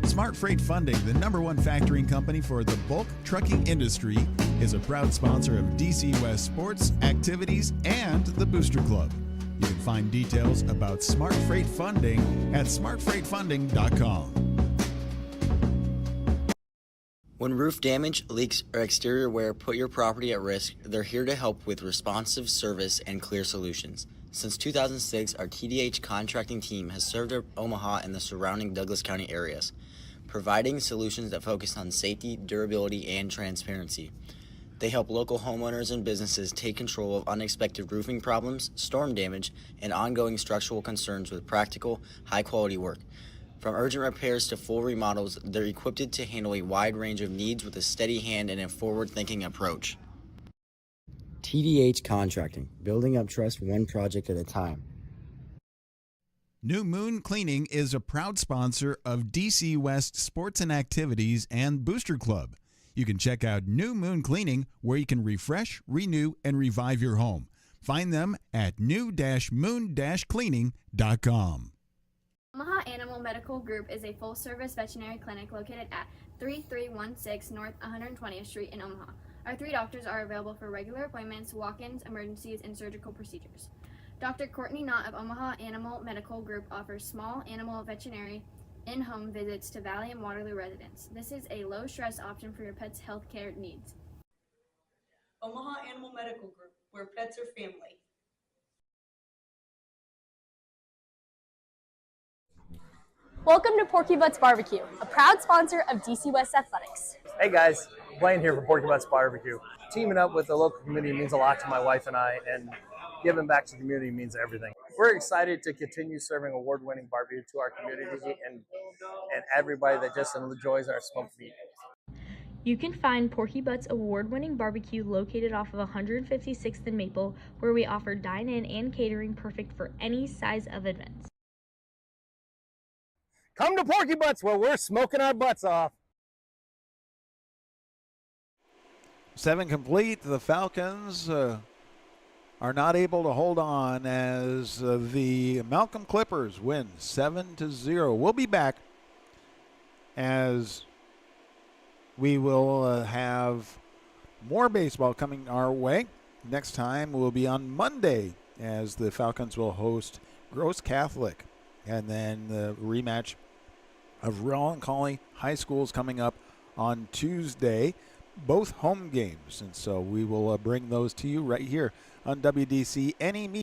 S3: Smart Freight Funding, the #1 factoring company for the bulk trucking industry, is a proud sponsor of DC West sports, activities, and the Booster Club. You can find details about Smart Freight Funding at smartfreightfunding.com.
S4: When roof damage, leaks, or exterior wear put your property at risk, they're here to help with responsive service and clear solutions. Since 2006, our TDH contracting team has served Omaha and the surrounding Douglas County areas, providing solutions that focus on safety, durability, and transparency. They help local homeowners and businesses take control of unexpected roofing problems, storm damage, and ongoing structural concerns with practical, high-quality work. From urgent repairs to full remodels, they're equipped to handle a wide range of needs with a steady hand and a forward-thinking approach. TDH Contracting, building up trust one project at a time.
S3: New Moon Cleaning is a proud sponsor of DC West Sports and Activities and Booster Club. You can check out New Moon Cleaning, where you can refresh, renew, and revive your home. Find them at new-moon-cleaning.com.
S5: Omaha Animal Medical Group is a full-service veterinary clinic located at 3316 North 120th Street in Omaha. Our 3 doctors are available for regular appointments, walk-ins, emergencies, and surgical procedures. Dr. Courtney Knott of Omaha Animal Medical Group offers small animal veterinary in-home visits to Valley and Waterloo residents. This is a low-stress option for your pet's health care needs.
S6: Omaha Animal Medical Group, where pets are family.
S7: Welcome to Porky Butts Barbecue, a proud sponsor of DC West Athletics.
S8: Hey guys, Blaine here for Porky Butts Barbecue. Teaming up with the local community means a lot to my wife and I, and giving back to the community means everything. We're excited to continue serving award-winning barbecue to our community and everybody that just enjoys our smoked meat.
S9: You can find Porky Butt's award-winning barbecue located off of 156th and Maple, where we offer dine-in and catering perfect for any size of events.
S8: Come to Porky Butts where we're smoking our butts off.
S1: 7 complete. The Falcons are not able to hold on as the Malcolm Clippers win 7-0. We'll be back as we will have more baseball coming our way. Next time will be on Monday as the Falcons will host Gross Catholic. And then the rematch of Roland Collie High School is coming up on Tuesday. Both home games. And so we will bring those to you right here on WDC. Any